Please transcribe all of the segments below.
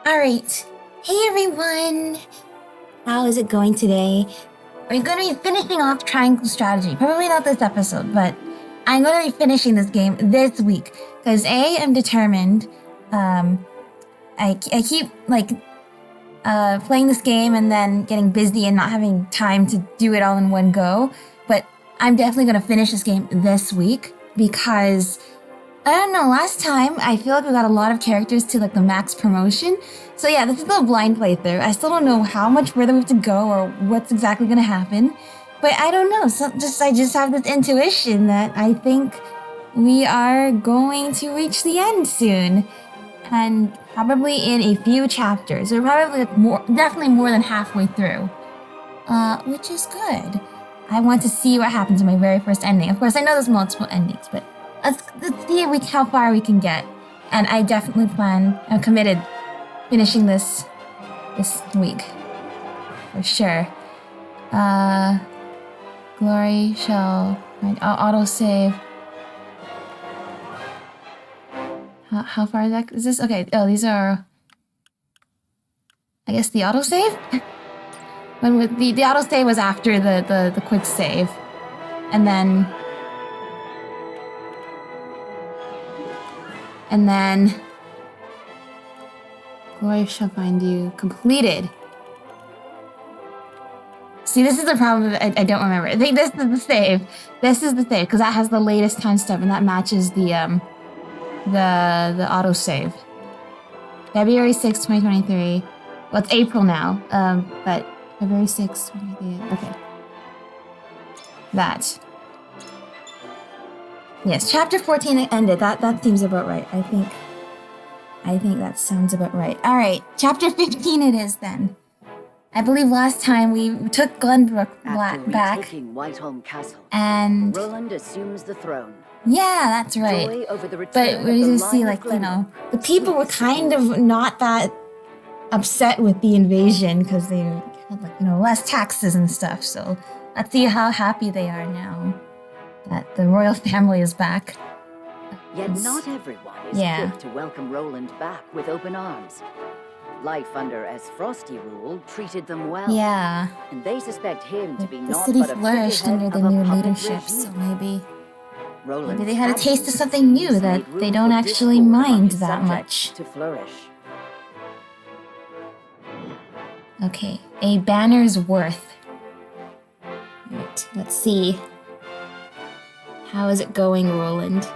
Alright. Hey everyone! How is it going today? We're going to be finishing off Triangle Strategy. Probably not this episode, but I'm going to be finishing this game this week. Because A, I'm determined. I keep, playing this game and then getting busy and not having time to do it all in one go. But I'm definitely going to finish this game this week because... I don't know, last time, I feel like we got a lot of characters to, the max promotion. So yeah, this is a blind playthrough. I still don't know how much further we have to go or what's exactly gonna happen. But I don't know, I just have this intuition that I think we are going to reach the end soon. And probably in a few chapters. We're probably definitely more than halfway through. Which is good. I want to see what happens in my very first ending. Of course, I know there's multiple endings, but let's see how far we can get. And I definitely I'm committed finishing this week. For sure. Glory shall autosave. How far is that? Is this okay? Oh, these are, I guess, the autosave? When the autosave was after the quick save. And then Glory shall find you completed. See, this is the problem. I don't remember. I think this is the save. This is the save because that has the latest time step and that matches the autosave. February 6th, 2023. Well, it's April now. But February 6th, 2023. Okay. That. Yes, chapter 14 ended. That seems about right. I think that sounds about right. All right, chapter 15 it is then. I believe last time we took Glenbrook back. Whiteholm Castle, and Roland assumes the throne. Yeah, that's right. Joy over the but we just see, the people were kind of not that upset with the invasion because they had, less taxes and stuff. So let's see how happy they are now that the royal family is back. Yet not everyone is quick to welcome Roland back with open arms. Life under Frosty rule treated them well. Yeah. And they suspect him to be the not city but a flourished under the new leadership, so maybe they had a taste of something new that they don't actually mind that much. To flourish. Okay, a banner's worth. Right, let's see. How is it going, Roland?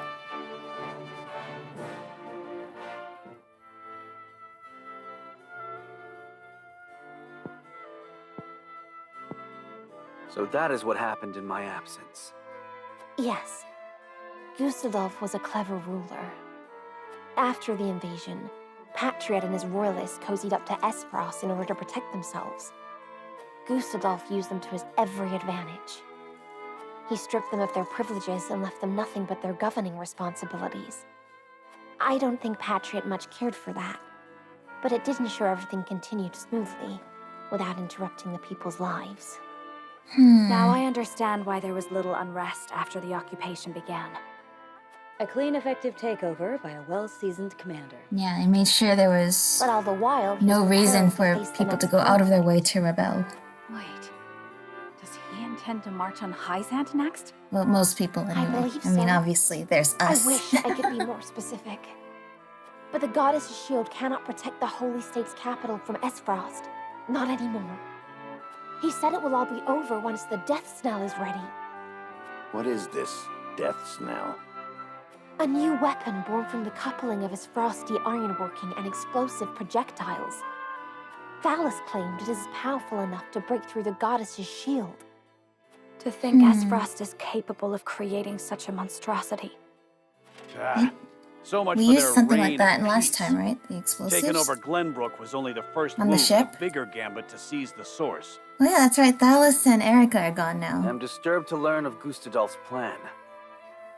So that is what happened in my absence. Yes. Gustadolf was a clever ruler. After the invasion, Patriot and his royalists cozied up to Espros in order to protect themselves. Gustadolf used them to his every advantage. He stripped them of their privileges and left them nothing but their governing responsibilities. I don't think Patriot much cared for that, but it did ensure everything continued smoothly, without interrupting the people's lives. Now I understand why there was little unrest after the occupation began. A clean, effective takeover by a well-seasoned commander. Yeah, they made sure there was but all the while, no reason for people to go out of their way to rebel. Wait, does he intend to march on Hyzant next? Well, most people anyway. I believe so. I mean, obviously, there's us. I wish I could be more specific. But the goddess's shield cannot protect the Holy State's capital from Esfrost. Not anymore. He said it will all be over once the death snell is ready. What is this death snell? A new weapon born from the coupling of his frosty ironworking and explosive projectiles. Thalas claimed it is powerful enough to break through the goddess's shield. To think Esfrost is capable of creating such a monstrosity. So much we for used their something reign like that of last peace. time, right? The explosives. Taking over Glenbrook was only the first On move the ship? of a bigger gambit to seize the source. Oh yeah, that's right. Thalas and Erica are gone now. I'm disturbed to learn of Gustadolf's plan.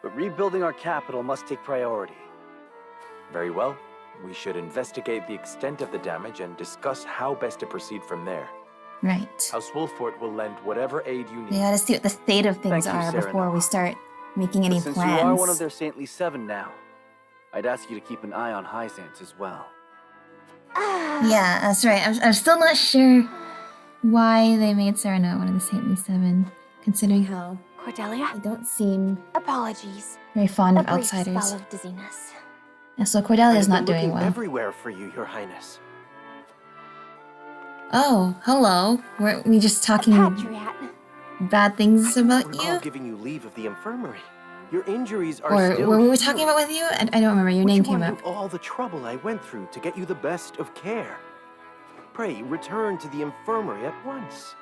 But rebuilding our capital must take priority. Very well. We should investigate the extent of the damage and discuss how best to proceed from there. Right. House Wolfort will lend whatever aid you need. We gotta see what the state of things Thank you, are Sarah, before now. we start making any Since plans. you are one of their saintly 7 now, I'd ask you to keep an eye on Hyzant as well. Yeah, that's right. I'm still not sure why they made Serena one of the Saintly Seven, considering how Cordelia? they don't seem Apologies. very fond A of brief outsiders. spell of dizziness. And so Cordelia's I've been not doing looking well. everywhere for you, Your Highness. Oh, hello. Weren't we just talking Patriot. bad things I about don't recall you? giving you leave of the infirmary. Your injuries are Or still were we healing. talking about with you? I don't remember. Your Would name you came up. undo all the trouble I went through to get you the best of care? Pray, return to the infirmary at once.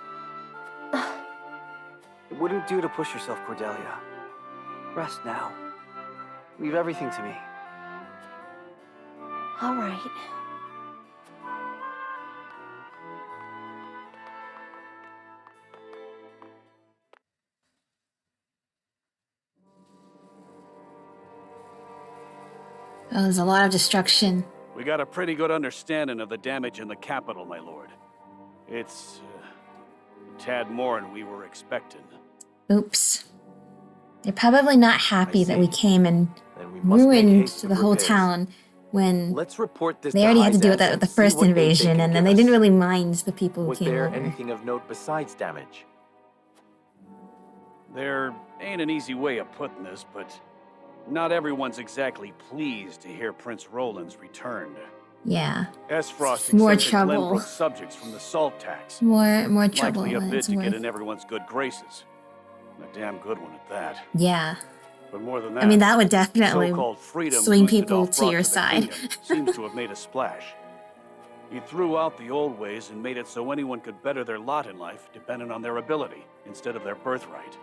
It wouldn't do to push yourself, Cordelia. Rest now. Leave everything to me. All right. Oh, there's a lot of destruction. We got a pretty good understanding of the damage in the capital, my lord. It's a tad more than we were expecting. Oops. They're probably not happy that we came and Then we must make ruined haste with the whole repairs. town when Let's report this they already had to deal with High that with the Zant and see first what aid they invasion, can and then give they us. didn't really mind the people who Was came there over. anything of note besides damage? There ain't an easy way of putting this, but not everyone's exactly pleased to hear Prince Roland's returned. Yeah. Frost More exempted trouble. Glenbrook's subjects from the salt tax. More trouble Likely a than bid it's to get worth. in everyone's good graces. And a damn good one at that. Yeah. But more than that, I mean, that would definitely so-called freedom swing Gustadolf people brought to your the side. kingdom seems to have made a splash. He threw out the old ways and made it so anyone could better their lot in life depending on their ability instead of their birthright.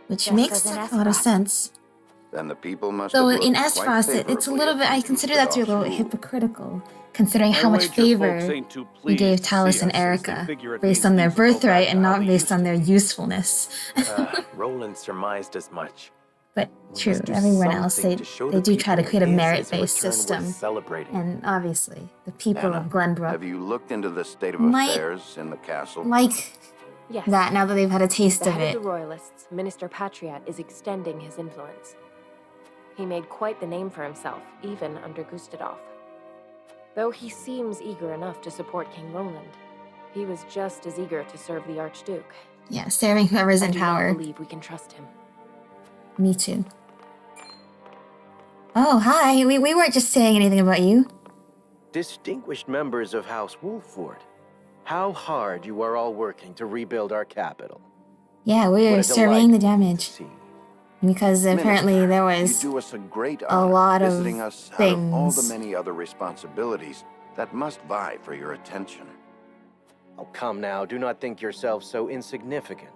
Which Just makes as in a lot of Esfrost. sense. Then the people must Though have in looked quite Esfrost, it's a favorably little bit, I upon consider that to be a little Gustadolf's rule. hypocritical, considering how I much wager favor folks ain't too we gave pleased to Talus see and us, as they Erica figure it based means on their things will go back birthright to and how not they based used on to their be. usefulness. Roland surmised as much. But We true, must do everyone else, something they to show do the try to people create a his is merit-based return worth system. celebrating. And obviously, the people Anna, of Glenbrook have you looked into the state of Might- affairs in the castle? like Yes. that now that they've had a taste The of head it. of the Royalists, Minister Patriot, is extending his influence. He made quite the name for himself, even under Gustadolf. Though he seems eager enough to support King Roland, he was just as eager to serve the Archduke. Yeah, serving whoever's I in do not power. believe we can trust him. Me too. Oh, hi. We weren't just saying anything about you. Distinguished members of House Wolford, how hard you are all working to rebuild our capital. Yeah, What we're a surveying the delight to damage. see. Because apparently Minister, there you was do us a great a honor lot of visiting us out of all the things. many other responsibilities that must vie for your attention. Oh, come now, do not think yourself so insignificant.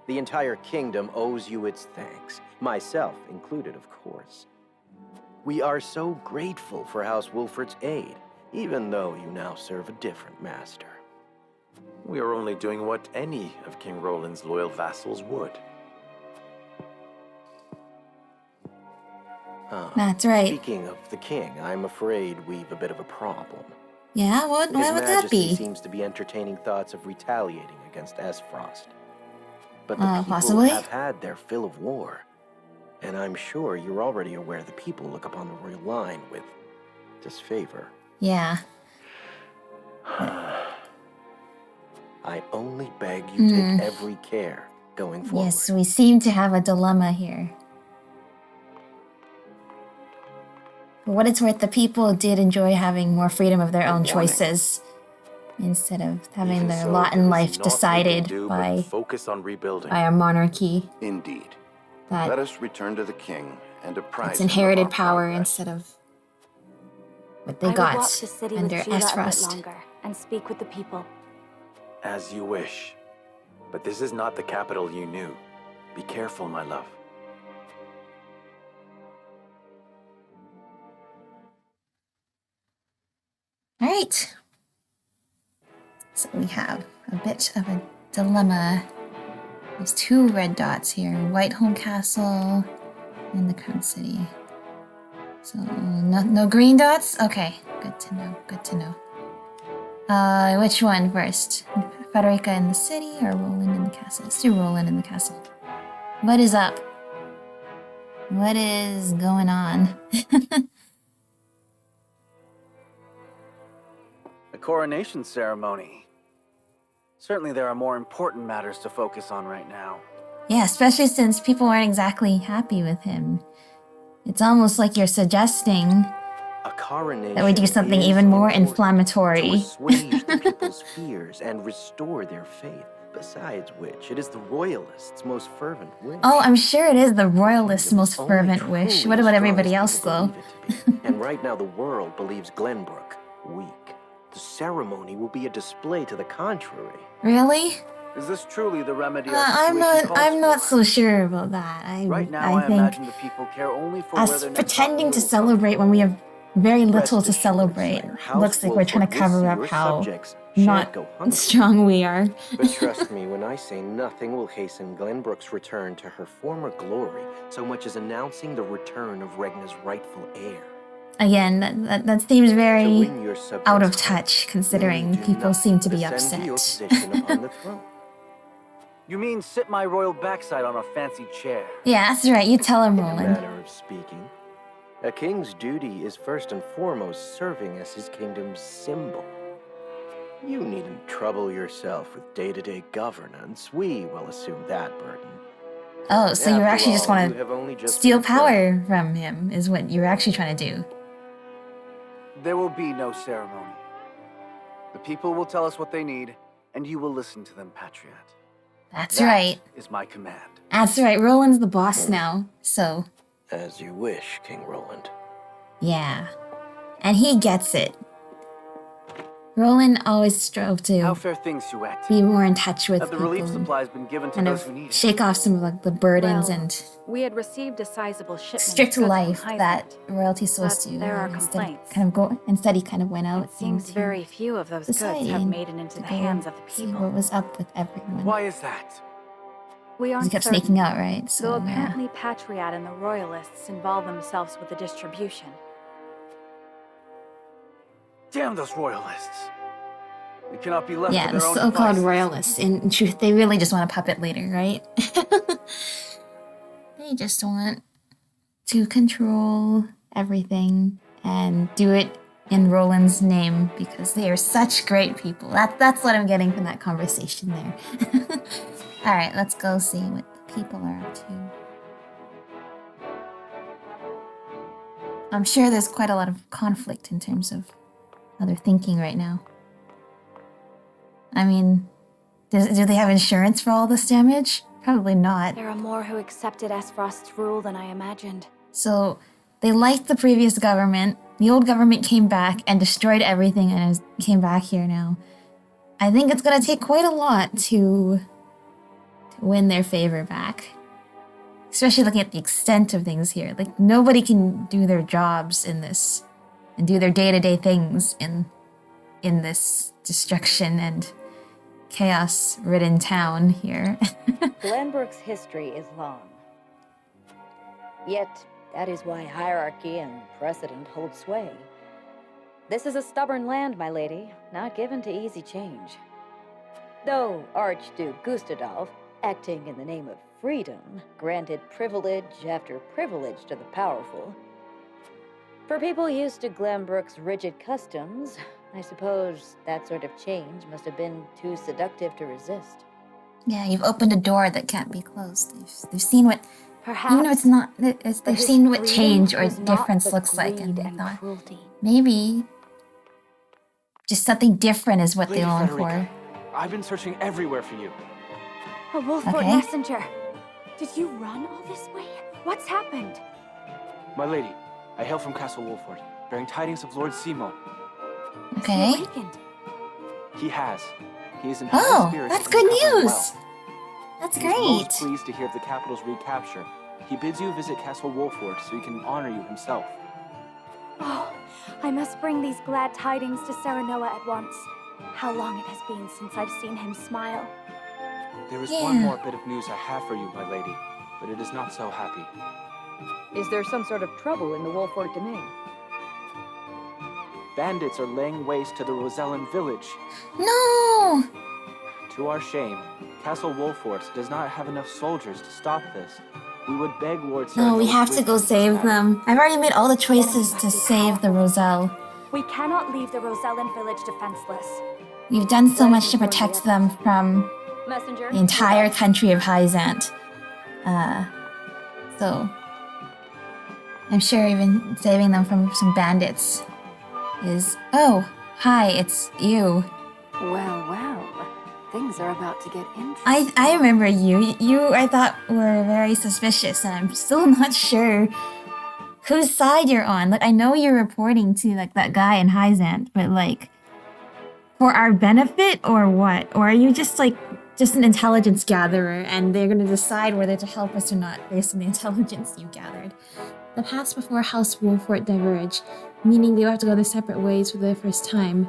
The entire kingdom owes you its thanks, myself included, of course. We are so grateful for House Wolford's aid, even though you now serve a different master. We are only doing what any of King Roland's loyal vassals would. That's right. Speaking of the king, I'm afraid we've a bit of a problem. Yeah, what? His Why would that Majesty be? seems to be entertaining thoughts of retaliating against Esfrost. But the people Possibly? have had their fill of war. And I'm sure you're already aware the people look upon the royal line with disfavor. Yeah. I only beg you take every care going forward. Yes, we seem to have a dilemma here. For what it's worth, the people did enjoy having more freedom of their own warning. choices instead of having Even their so, lot there in is life naught we can decided do but by focus on rebuilding. our monarchy. Indeed. That Let us return to the king and apprise it's him of inherited our power progress. instead of what they I would got watch the city under with Sheila a bit Esfrost. longer and speak with the people. As you wish. But this is not the capital you knew. Be careful, my love. All right. So we have a bit of a dilemma. There's two red dots here, Whitehome Castle and the Crown City. So no green dots? Okay, good to know, good to know. Which one first? Frederica in the city or Roland in the castle? Let's do Roland in the castle. What is up? What is going on? The coronation ceremony. Certainly there are more important matters to focus on right now. Yeah, especially since people aren't exactly happy with him. It's almost like you're suggesting A coronation that we do something is even more important inflammatory. to assuage the people's fears and restore their faith. Besides which, it is the royalists' most fervent wish. Oh, I'm sure it is the royalists' most fervent wish. What about everybody else, though? And right now the world believes Glenbrook weak. The ceremony will be a display to the contrary. Really? Is this truly the remedy I'm not so sure about that. Right now, I think imagine the people care only for us where their pretending to celebrate when we have very little to celebrate looks like we're trying to cover up how not strong we are. But trust me when I say nothing will hasten Glenbrook's return to her former glory so much as announcing the return of Regna's rightful heir. Again, that seems very out of touch, considering people seem to be upset. You mean sit my royal backside on a fancy chair? Yeah, that's right. You tell him, Roland. In a manner of speaking, a king's duty is first and foremost serving as his kingdom's symbol. You needn't trouble yourself with day-to-day governance. We will assume that burden. Oh, so you actually just want to steal power from him, is what you're actually trying to do. There will be no ceremony. The people will tell us what they need, and you will listen to them, Patriot. That's right. That is my command. That's right. Roland's the boss now, so... As you wish, King Roland. Yeah. And he gets it. Roland always strove to How fare things, Suet? be more in touch with Have the people relief supplies been given to and those who need it? shake off some of like, the burdens and we had received a sizable shipment strict of goods life from that Heisman, royalty's supposed but to. there are Instead, he kind of went out. It seems very few of those goods have made it into the hands of the See people. what was up with everyone. Why is that? We aren't He kept certain, sneaking out, right? So though apparently Patriot and the Royalists involve themselves with the distribution. Damn those royalists! We cannot be left yeah, to the their own so-called devices. royalists. In truth, they really just want a puppet leader, right? They just want to control everything and do it in Roland's name because they are such great people. That's what I'm getting from that conversation there. All right, let's go see what the people are up to. I'm sure there's quite a lot of conflict in terms of how they're thinking right now. I mean, do they have insurance for all this damage? Probably not. There are more who accepted Esfrost's rule than I imagined. So, they liked the previous government. The old government came back and destroyed everything and came back here now. I think it's gonna take quite a lot to win their favor back. Especially looking at the extent of things here. Like, nobody can do their jobs in this and do their day-to-day things in this destruction and chaos-ridden town here. Glenbrook's history is long. Yet, that is why hierarchy and precedent hold sway. This is a stubborn land, my lady, not given to easy change. Though Archduke Gustadolf, acting in the name of freedom, granted privilege after privilege to the powerful. For people used to Glenbrook's rigid customs, I suppose that sort of change must have been too seductive to resist. Yeah, you've opened a door that can't be closed. They've seen what, Perhaps even though it's not, they've seen what change or was not difference the looks like, and greed they and thought cruelty. maybe just something different is what they Lady long Frederica, for. I've been searching everywhere for you. A Wolford Okay. messenger. Did you run all this way? What's happened? My lady, I hail from Castle Wolford, bearing tidings of Lord Simo. Okay. He awakened. He has. He is in Oh, high spirits that's and good recovering news. well. That's He is great. most pleased to hear of the capital's recapture. He bids you visit Castle Wolford so he can honor you himself. Oh, I must bring these glad tidings to Serenoa at once. How long it has been since I've seen him smile. There is Yeah. one more bit of news I have for you, my lady, but it is not so happy. Is there some sort of trouble in the Wolford domain? Bandits are laying waste to the Rosellan village. No! To our shame, Castle Wolford does not have enough soldiers to stop this. We would beg Lord No, we Serenoa's have to go wisdom in this save matter. them. I've already made all the choices to save the Roselle. We cannot leave the Rosellan village defenseless. You've done so much to protect them from Messenger. the entire country of Hyzant. So I'm sure even saving them from some bandits is... Oh, hi, it's you. Well. Things are about to get interesting. I remember you. You, I thought, were very suspicious, and I'm still not sure whose side you're on. Like, I know you're reporting to, like, that guy in Hyzant, but, like, for our benefit or what? Or are you just, like, just an intelligence gatherer, and they're gonna decide whether to help us or not based on the intelligence you gathered? The paths before House Wolfort diverge, meaning they will have to go their separate ways for the first time.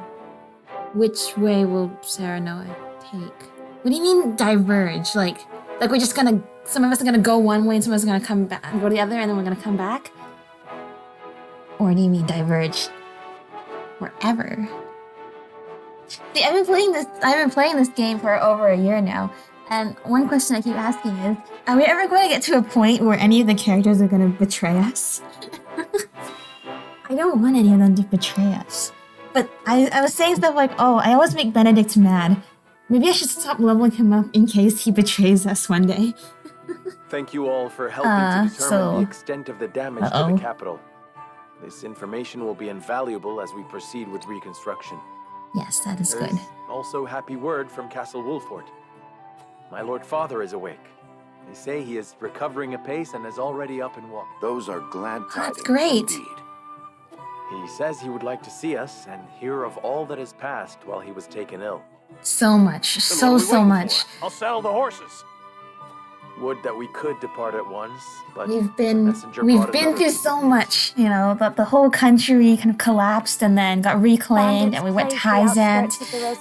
Which way will Sarah Noah take? What do you mean diverge? Like we're just gonna, some of us are gonna go one way and some of us are gonna come back, go the other, and then we're gonna come back? Or do you mean diverge forever? See, I've been playing this game for over a year now, and one question I keep asking is, are we ever going to get to a point where any of the characters are gonna betray us? I don't want any of them to betray us. But I was saying stuff like, oh, I always make Benedict mad. Maybe I should stop leveling him up in case he betrays us one day. Thank you all for helping to determine the extent of the damage to the capital. This information will be invaluable as we proceed with reconstruction. Yes, that is good. Also, happy word from Castle Wolfort. My Lord Father is awake. They say he is recovering apace and is already up and walking. Those are glad tidings. That's great. Indeed. He says he would like to see us and hear of all that has passed while he was taken ill. So much. So much. I'll saddle the horses. Would that we could depart at once, but we've been through so much, you know, that the whole country kind of collapsed and then got reclaimed, and we went to Hyzant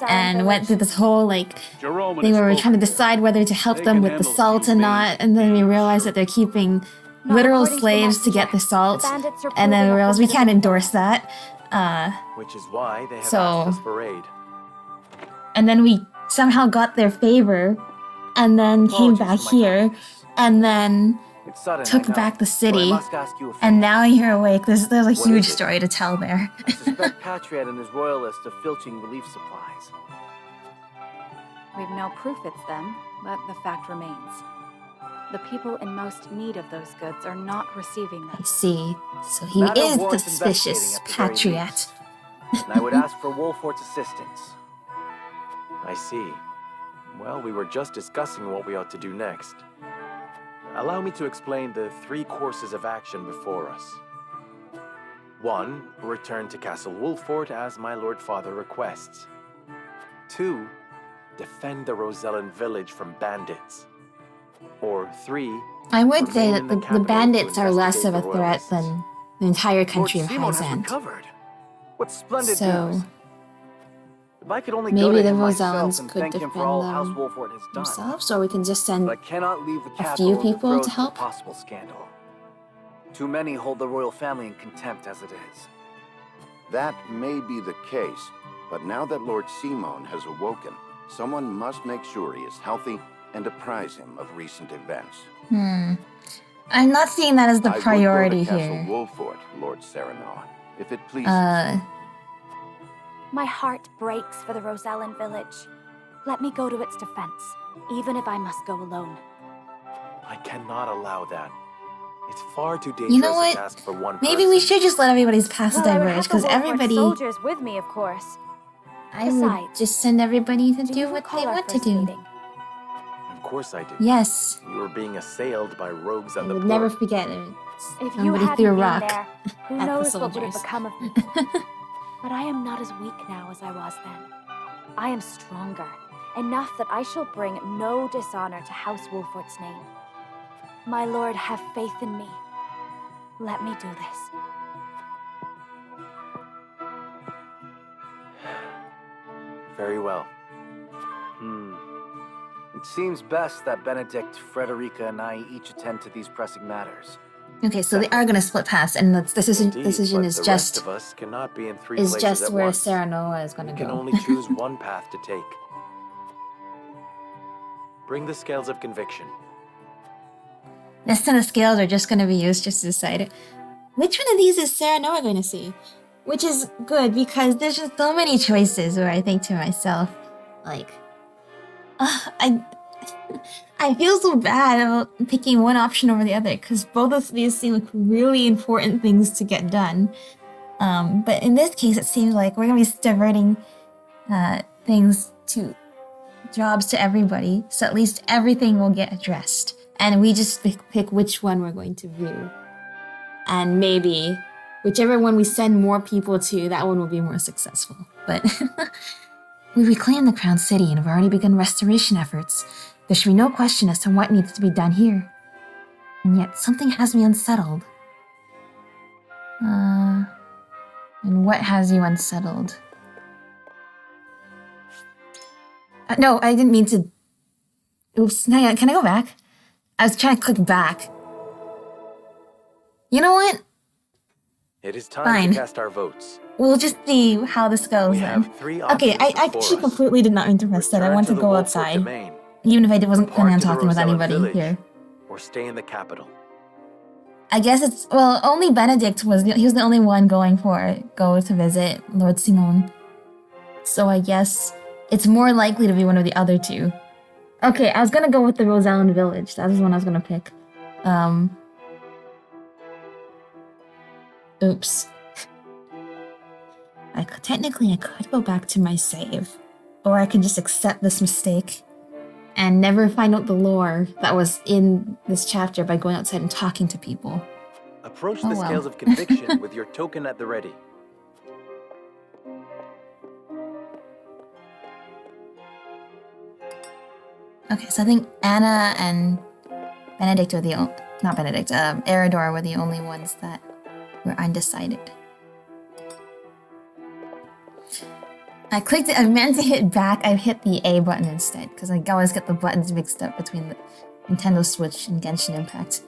and went through this whole, like, thing where we were trying to decide whether to help them with the salt or not, and then we realized that they're keeping literal slaves to get the salt, and then we realized we can't endorse that. Which is why they have asked us for aid. And then we somehow got their favor, and then came back here, and then took back the city, and now you're awake. There's a huge story to tell there. I suspect Patriat and his royalists of filching relief supplies. We've no proof it's them, but the fact remains. The people in most need of those goods are not receiving them. I see. So he is the suspicious Patriot. And I would ask for Wolfort's assistance. I see. Well, we were just discussing what we ought to do next. Allow me to explain the 3 courses of action before us. 1. Return to Castle Wolfort as my Lord Father requests. 2. Defend the Rosellan village from bandits. Or 3. I would say that the bandits are less of a threat than the entire country of Hyzant. What splendid so news. If I could only maybe go to the him Rosellans myself and could thank him defend for all them House Wolfort has done. themselves, or we can just send But I cannot leave the a capital few in the people throes to of help. a possible scandal. Too many hold the royal family in contempt as it is. That may be the case, but now that Lord Simon has awoken, someone must make sure he is healthy and apprise him of recent events. I'm not seeing that as the priority I would go to here. Castle Wolfort, Lord Serenoa, if it pleases. My heart breaks for the Rosellan village. Let me go to its defense, even if I must go alone. I cannot allow that. It's far too dangerous a task for one person. Maybe we should just let everybody's paths diverge, because everybody... soldiers with me, of course. I would just send everybody to do what they want to do. Of course I do. Yes. You were being assailed by rogues at I the would port. never forget it. If you Somebody hadn't threw a been rock there, who at the knows what would have soldiers. become of me? But I am not as weak now as I was then. I am stronger, enough that I shall bring no dishonor to House Wolfort's name. My lord, have faith in me. Let me do this. Very well. It seems best that Benedict, Frederica, and I each attend to these pressing matters. Okay, so they are going to split paths, and the decision Indeed, is but the just rest of us cannot be in 3 is places just at where once. Serenoa is going to We go. can only choose one path to take. Bring the scales of conviction. This and the scales are just going to be used just to decide which one of these is Serenoa going to see. Which is good because there's just so many choices where I think to myself, like, I feel so bad about picking one option over the other because both of these seem like really important things to get done. But in this case, it seems like we're gonna be diverting things to jobs to everybody, so at least everything will get addressed, and we just pick which one we're going to do, and maybe whichever one we send more people to, that one will be more successful. But we reclaimed the Crown City and have already begun restoration efforts. There should be no question as to what needs to be done here. And yet, something has me unsettled. And what has you unsettled? No, I didn't mean to... Oops, hang on, can I go back? I was trying to click back. You know what? It is time Fine. to cast our votes. We'll just see how this goes We then. have 3 Okay, options I before actually us. completely did not mean to press that. I Return want to the go Wolford outside. Domain, Even if I wasn't planning on depart to the talking with Roselle anybody village, here. or stay in the capital. I guess it's... Well, only Benedict was... He was the only one going for it. Go to visit Lord Simon. So I guess it's more likely to be one of the other two. Okay, I was gonna go with the Roselle village. That was the one I was gonna pick. Oops. Technically, I could go back to my save. Or I could just accept this mistake and never find out the lore that was in this chapter by going outside and talking to people. Approach Oh, the well. scales of conviction with your token at the ready. Okay, so I think Anna and Benedict were the only... Not Benedict, Eridor were the only ones that were undecided. I clicked it, I meant to hit back, I hit the A button instead, because I always get the buttons mixed up between the Nintendo Switch and Genshin Impact.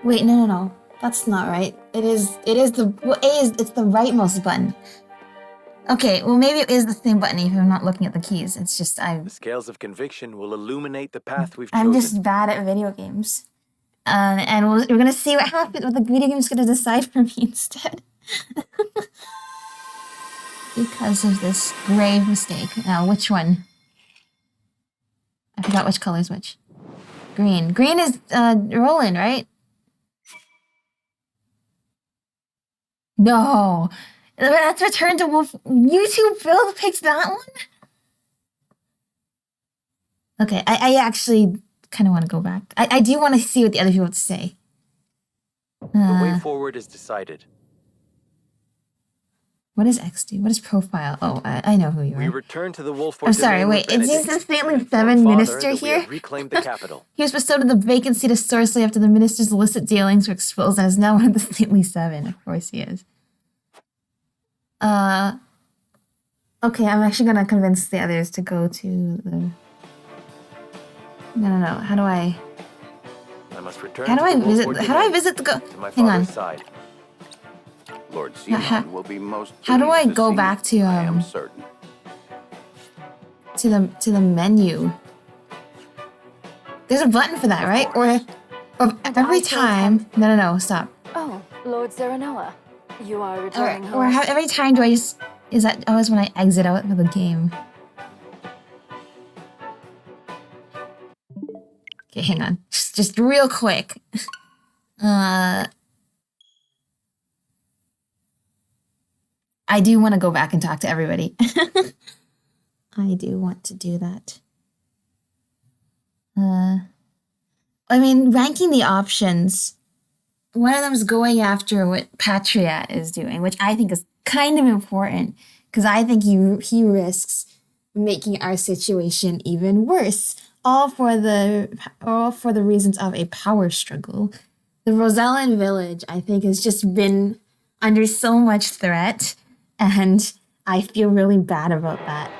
Wait, no. That's not right. It's the rightmost button. Okay, well maybe it is the same button if I'm not looking at the keys. It's just The scales of conviction will illuminate the path we've I'm chosen. just bad at video games. And we're gonna see what happens, what the video game's gonna decide for me instead. Because of this grave mistake. Now, which one? I forgot which color is which. Green. Green is, Roland, right? No! That's Return to Wolf. YouTube Build picks that one? Okay, I actually kind of want to go back. I do want to see what the other people have to say. The way forward is decided. What does X do? What is profile? Oh, I know who you are. We return to the Wolford I'm sorry, Domain wait, with is Benedict. this the Stately Inform Seven Father minister that we here? have reclaimed the capital. He was bestowed the vacancy to Sorcery after the minister's illicit dealings were exposed and is now one of the Stately Seven. Of course he is. Okay, I'm actually gonna convince the others to go to the... No. How do I must return How do to I the visit? Wolford How do I Domain, visit the go? to my Hang on. father's side. Lord How- Simon will be most how do pleased I to go see back you, to, I am certain. To the menu? There's a button for that, Of right? course. Or every I still time. No, stop. Oh, Lord Serenoa. You are returning home. Every time do I just... Is that always when I exit out of the game? Okay, hang on. Just real quick. I do want to go back and talk to everybody. I do want to do that. I mean, ranking the options, one of them is going after what Patriat is doing, which I think is kind of important, because I think he risks making our situation even worse, all for the reasons of a power struggle. The Roselle village, I think, has just been under so much threat, and I feel really bad about that.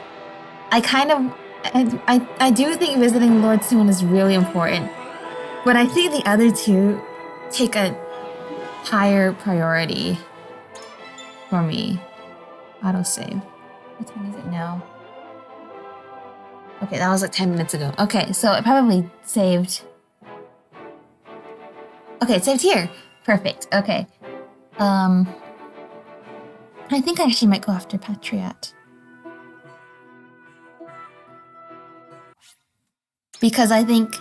I do think visiting Lord Simon is really important, but I think the other two take a higher priority for me. Autosave. What time is it now? Okay, that was like 10 minutes ago. Okay, so it probably saved. Okay, it's saved here. Perfect. Okay. I think I actually might go after Patriot. Because I think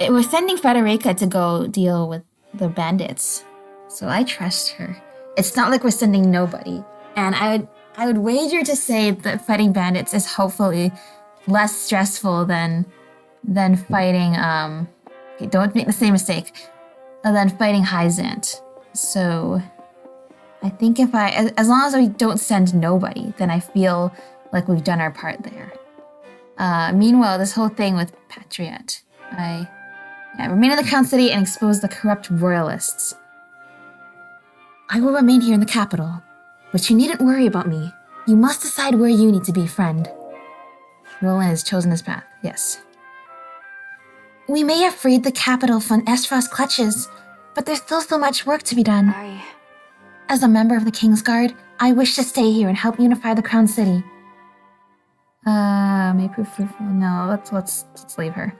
we're sending Frederica to go deal with the bandits. So I trust her. It's not like we're sending nobody. And I would wager to say that fighting bandits is hopefully less stressful than fighting okay, don't make the same mistake. Than fighting Hyzant. So I think as long as we don't send nobody, then I feel like we've done our part there. Meanwhile, this whole thing with Patriot. I remain in the Crown City and expose the corrupt royalists. I will remain here in the capital, but you needn't worry about me. You must decide where you need to be, friend. Roland has chosen his path, yes. We may have freed the capital from Esfrost's clutches, but there's still so much work to be done. As a member of the King's Guard, I wish to stay here and help unify the Crown City. May prove fruitful. No, let's leave her.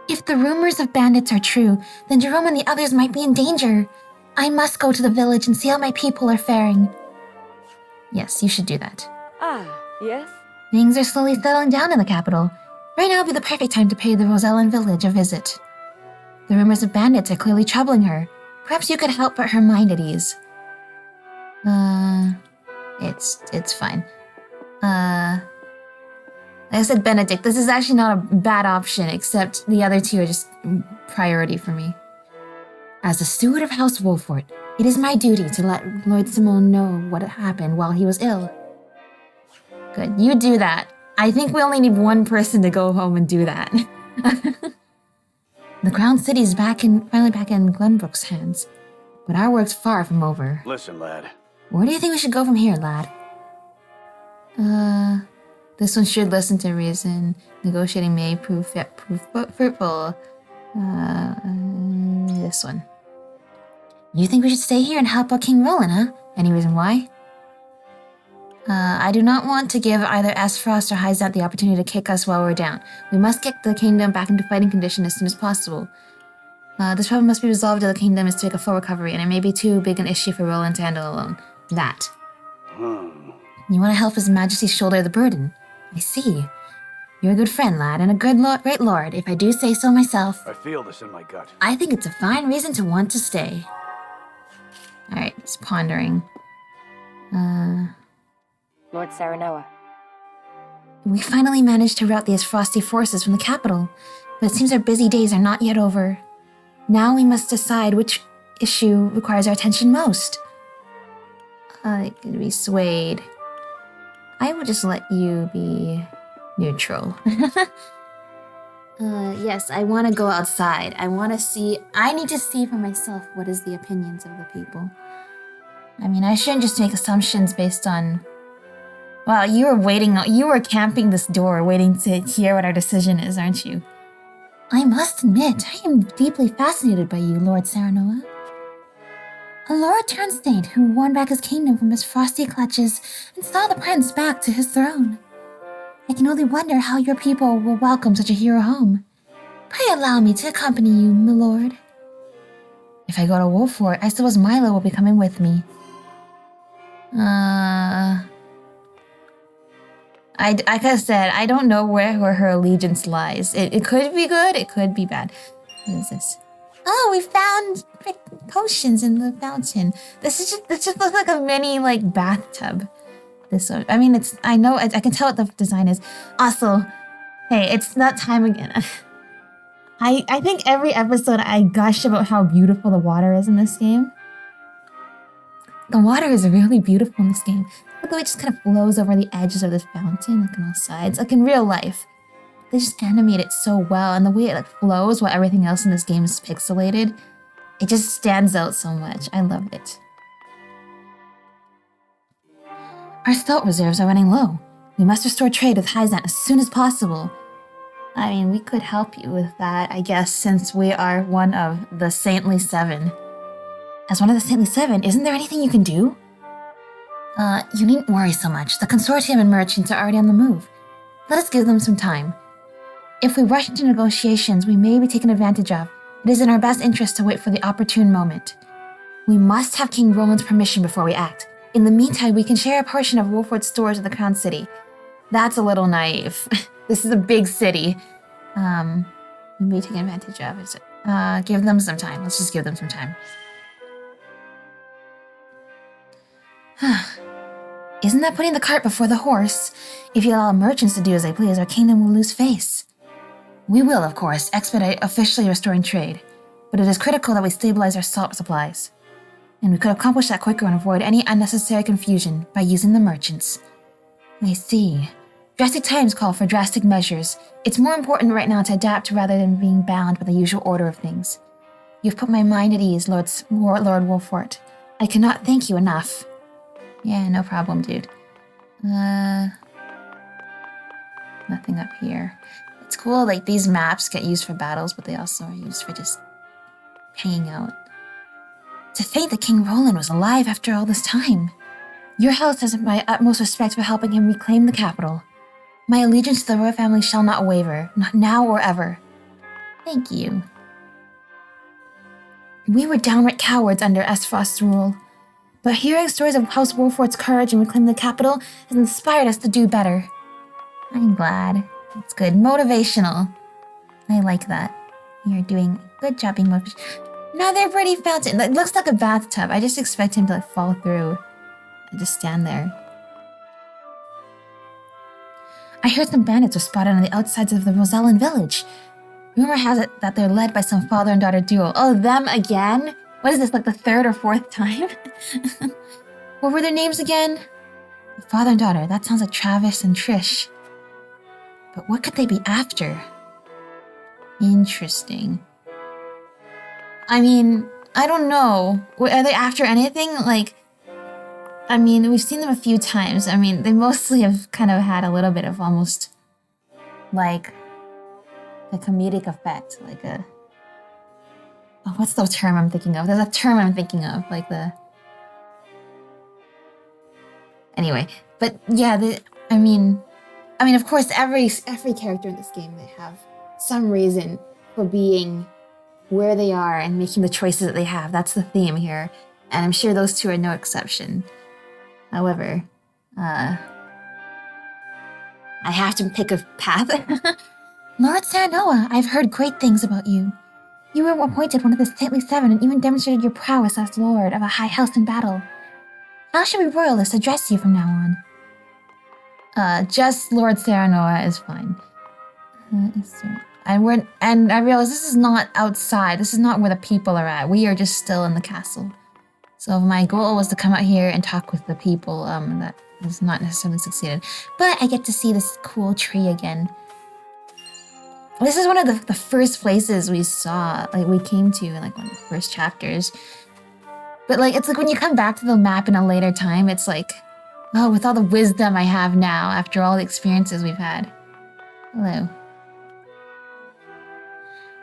If the rumors of bandits are true, then Jerome and the others might be in danger. I must go to the village and see how my people are faring. Yes, you should do that. Ah, yes? Things are slowly settling down in the capital. Right now would be the perfect time to pay the Roselle village a visit. The rumors of bandits are clearly troubling her. Perhaps you could help put her mind at ease. It's fine. Like I said, Benedict, this is actually not a bad option, except the other two are just priority for me. As the steward of House Wolfort, it is my duty to let Lord Simone know what happened while he was ill. Good, you do that. I think we only need one person to go home and do that. The Crown City is finally back in Glenbrook's hands, but our work's far from over. Listen, lad. Where do you think we should go from here, lad? This one should listen to reason. Negotiating may prove fruitful. This one. You think we should stay here and help out King Roland, huh? Any reason why? I do not want to give either Esfrost or Hyzant the opportunity to kick us while we're down. We must get the kingdom back into fighting condition as soon as possible. This problem must be resolved till the kingdom is to make a full recovery, and it may be too big an issue for Roland to handle alone. That. You want to help His Majesty shoulder the burden. I see. You're a good friend, lad, and a great lord, if I do say so myself. I feel this in my gut. I think it's a fine reason to want to stay. Alright, he's pondering. Lord Saranoa. We finally managed to rout these frosty forces from the capital, but it seems our busy days are not yet over. Now we must decide which issue requires our attention most. It could be swayed. I will just let you be neutral. Yes, I want to go outside. I need to see for myself what is the opinions of the people. I mean, I shouldn't just make assumptions based on... Wow, you were camping this door waiting to hear what our decision is, aren't you? I must admit, I am deeply fascinated by you, Lord Saranoa. A Lord Turnstane who won back his kingdom from his frosty clutches and saw the prince back to his throne. I can only wonder how your people will welcome such a hero home. Pray allow me to accompany you, my lord. If I go to Wolfort, I suppose Milo will be coming with me. Like I said, I don't know where her allegiance lies. It could be good, it could be bad. What is this? Oh, we found potions in the fountain. This just looks like a mini bathtub. This one. I mean, I can tell what the design is. Also, hey, it's that time again. I think every episode I gush about how beautiful the water is in this game. The water is really beautiful in this game. Look the way it just kind of flows over the edges of this fountain, like on all sides, like in real life. They just animate it so well, and the way it flows while everything else in this game is pixelated, it just stands out so much. I love it. Our salt reserves are running low. We must restore trade with Hyzant as soon as possible. I mean, we could help you with that, I guess, since we are one of the Saintly Seven. As one of the Saintly Seven, isn't there anything you can do? You needn't worry so much. The consortium and merchants are already on the move. Let us give them some time. If we rush into negotiations, we may be taken advantage of. It is in our best interest to wait for the opportune moment. We must have King Roland's permission before we act. In the meantime, we can share a portion of Wolford's stores with the Crown City. That's a little naive. This is a big city. We may take advantage of it. Give them some time. Let's just give them some time. Isn't that putting the cart before the horse? If you allow merchants to do as they please, our kingdom will lose face. We will, of course, expedite officially restoring trade, but it is critical that we stabilize our salt supplies. And we could accomplish that quicker and avoid any unnecessary confusion by using the merchants. I see. Drastic times call for drastic measures. It's more important right now to adapt rather than being bound by the usual order of things. You've put my mind at ease, Lord Wolfort. I cannot thank you enough. Yeah, no problem, dude. Nothing up here. It's cool, like, these maps get used for battles, but they also are used for just hanging out. To think that King Roland was alive after all this time. Your house has my utmost respect for helping him reclaim the capital. My allegiance to the royal family shall not waver, not now or ever. Thank you. We were downright cowards under Esfrost's rule. But hearing stories of House Wolfort's courage in reclaiming the capital has inspired us to do better. I'm glad. It's good. Motivational. I like that. You're doing a good job being motivational. Another pretty fountain. It looks like a bathtub. I just expect him to like fall through and just stand there. I heard some bandits were spotted on the outsides of the Roselle village. Rumor has it that they're led by some father and daughter duo. Oh, them again? What is this, like the third or fourth time? What were their names again? The father and daughter. That sounds like Travis and Trish. But what could they be after? Interesting. I mean, I don't know. Are they after anything? Like, I mean, we've seen them a few times. I mean, they mostly have kind of had a little bit of almost like a comedic effect. Like a... Oh, what's the term I'm thinking of? There's a term I'm thinking of, like the... Anyway, but yeah, I mean, of course, every character in this game, they have some reason for being where they are and making the choices that they have. That's the theme here, and I'm sure those two are no exception. However, I have to pick a path. Lord Saranoa, I've heard great things about you. You were appointed one of the Stately Seven and even demonstrated your prowess as lord of a high house in battle. How should we royalists address you from now on? Just Lord Saranoa is fine. And I realize this is not outside. This is not where the people are at. We are just still in the castle. So my goal was to come out here and talk with the people. That has not necessarily succeeded. But I get to see this cool tree again. This is one of the first places we saw, like we came to in like one of the first chapters. But like, it's like when you come back to the map in a later time, it's like, oh, with all the wisdom I have now after all the experiences we've had. Hello.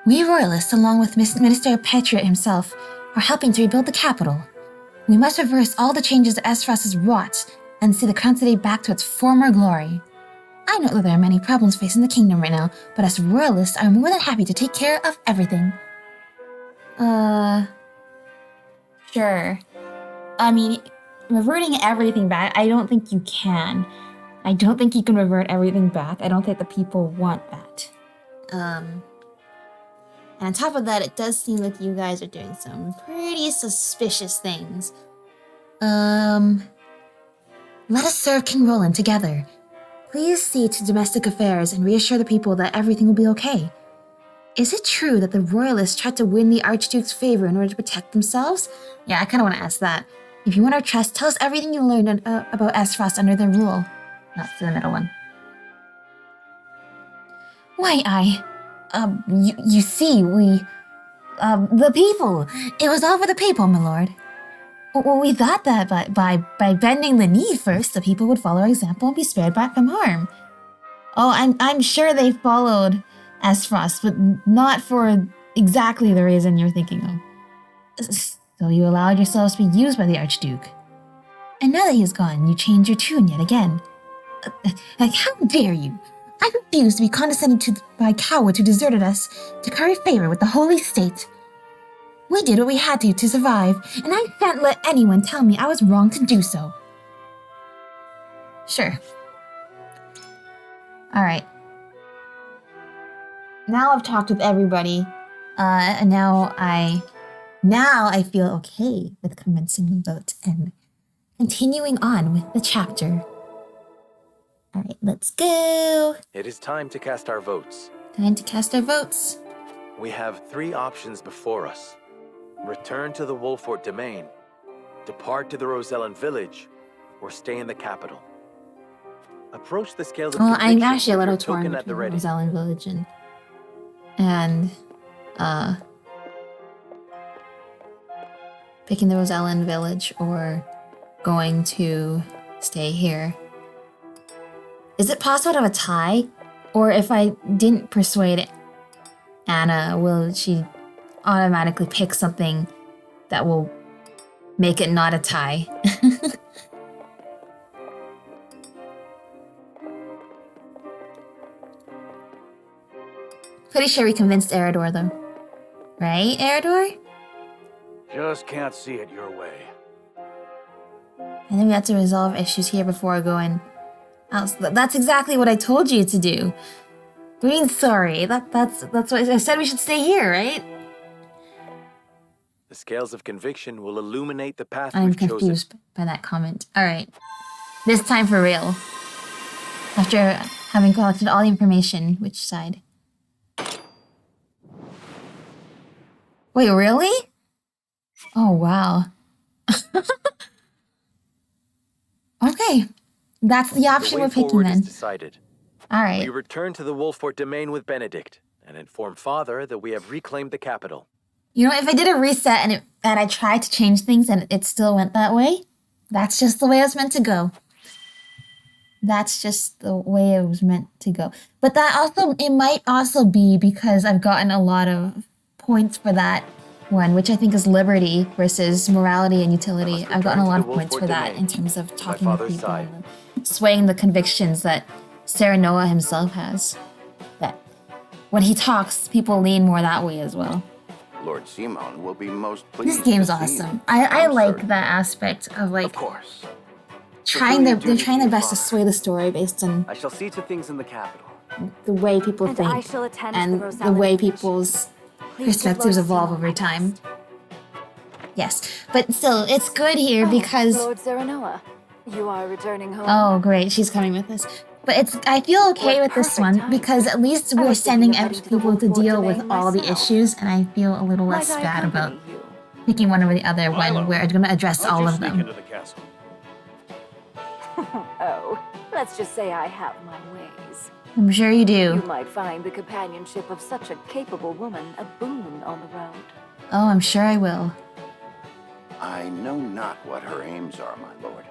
We royalists, along with Minister Patriot himself, are helping to rebuild the capital. We must reverse all the changes that Esfrost has wrought and see the Crown City back to its former glory. I know that there are many problems facing the kingdom right now, but as royalists, I'm more than happy to take care of everything. Sure. I mean, reverting everything back, I don't think you can. I don't think you can revert everything back. I don't think the people want that. And on top of that, it does seem like you guys are doing some pretty suspicious things. Let us serve King Roland together. Please see to domestic affairs and reassure the people that everything will be okay. Is it true that the royalists tried to win the Archduke's favor in order to protect themselves? Yeah, I kind of want to ask that. If you want our trust, tell us everything you learned about Esfrost under their rule. That's the middle one. Why, you see, the people. It was all for the people, my lord. Well, we thought that by bending the knee first, the people would follow our example and be spared back from harm. Oh, I'm sure they followed Esfrost, but not for exactly the reason you're thinking of. So you allowed yourselves to be used by the Archduke. And now that he is gone, you change your tune yet again. Like, how dare you? I refuse to be condescended to by cowards who deserted us to curry favor with the holy state. We did what we had to survive, and I can't let anyone tell me I was wrong to do so. Sure. Alright. Now I've talked with everybody. And now I feel okay with commencing the vote and continuing on with the chapter. Alright, let's go. It is time to cast our votes. Time to cast our votes. We have 3 options before us. Return to the Wolfort domain, depart to the Rosellan village, or stay in the capital. Approach the scales of Well, I'm conviction actually a with little your torn token at the between ready. Roselle Village and picking the Rosellan village or going to stay here. Is it possible to have a tie? Or if I didn't persuade Anna, will she automatically pick something that will make it not a tie? Pretty sure we convinced Eridor though. Right, Eridor? Just can't see it your way. I think we have to resolve issues here before going else. That's exactly what I told you to do. I mean, sorry. That's what I said. We should stay here, right? The scales of conviction will illuminate the path I'm we've chosen. confused by that comment. All right, this time for real. After having collected all the information, which side? Wait, really? Oh wow. Okay, that's the option we're picking forward is then. decided. All We right. return to the Wolfort domain with Benedict and inform Father that we have reclaimed the capital. You know, if I did a reset and I tried to change things and it still went that way, that's just the way it was meant to go. That's just the way it was meant to go. But that also, it might also be because I've gotten a lot of points for that one, which I think is liberty versus morality and utility. I've gotten a lot of points for that in terms of talking with people and swaying the convictions that Serenoa himself has. That when he talks, people lean more that way as well. Lord Simon will be most pleased. This game's to see you. awesome. I I'm like certain. that aspect of like Of course. they're trying their best to sway the story based on I shall see to things in the capital. the way people And think I shall attend and the the Roselle way village. people's Please give perspectives Lord evolve Simon over my time. best. Yes, but still, it's good here because Lord Serenoa, you are returning home. oh great, she's coming with us. But I feel okay What with this perfect one timing. because at least I we're was thinking sending of heading to the people to Wolfort deal with domain all the myself. issues, and I feel a little Might less I bad about accompany you? picking one over the other when Milo, we're going to address How'd all you of sneak them. into the castle? Oh, let's just say I have my ways. I'm sure you You do. might find the companionship of such a capable woman a boon on the road. Oh, I'm sure I will. I know not what her aims are, my lord,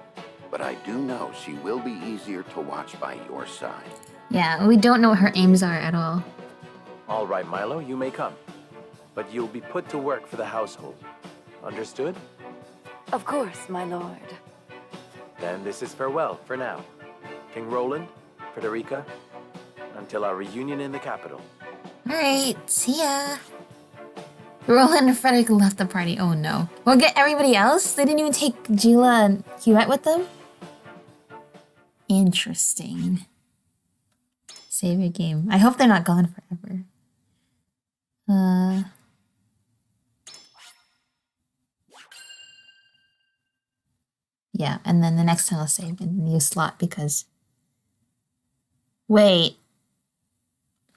but I do know she will be easier to watch by your side. Yeah, we don't know what her aims are at all. All right, Milo, you may come. But you'll be put to work for the household. Understood? Of course, my lord. Then this is farewell for now. King Roland, Frederica, until our reunion in the capital. Alright, see ya. Roland and Frederick left the party. Oh no. We'll get everybody else? They didn't even take Gila and Huette with them? Interesting. Save your game. I hope they're not gone forever. Yeah, and then the next time I'll save in the new slot because... Wait.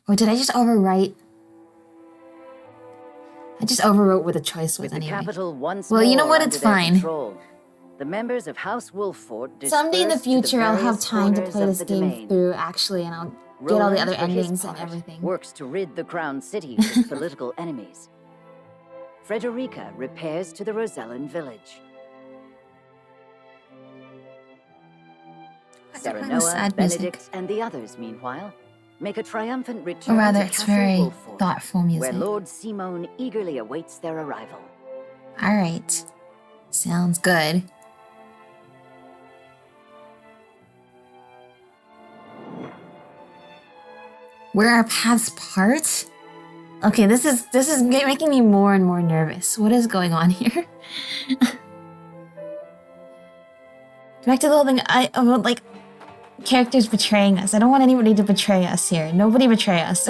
Or did I just overwrite? I just overwrote what the choice was With the anyway. capital once Well, you know more what? under It's their fine. control, the members of House Wolfort Someday in the dispersed to future, I'll have various time to corners play of this the game domain. through, actually, and I'll get all the Roland, other for his endings and part, everything. works to rid the Crown City of its political enemies. Frederica repairs to the Rosellan village. That's kind of Serenoa, sad music. Benedict, and the others, meanwhile, make a triumphant return Or rather, to it's Castle very Wolfort, thoughtful where music. Lord Simon eagerly awaits their arrival. Alright. Sounds good. Where our paths part? Okay, this is making me more and more nervous. What is going on here? Back to the whole thing. I want like characters betraying us. I don't want anybody to betray us here. Nobody betray us.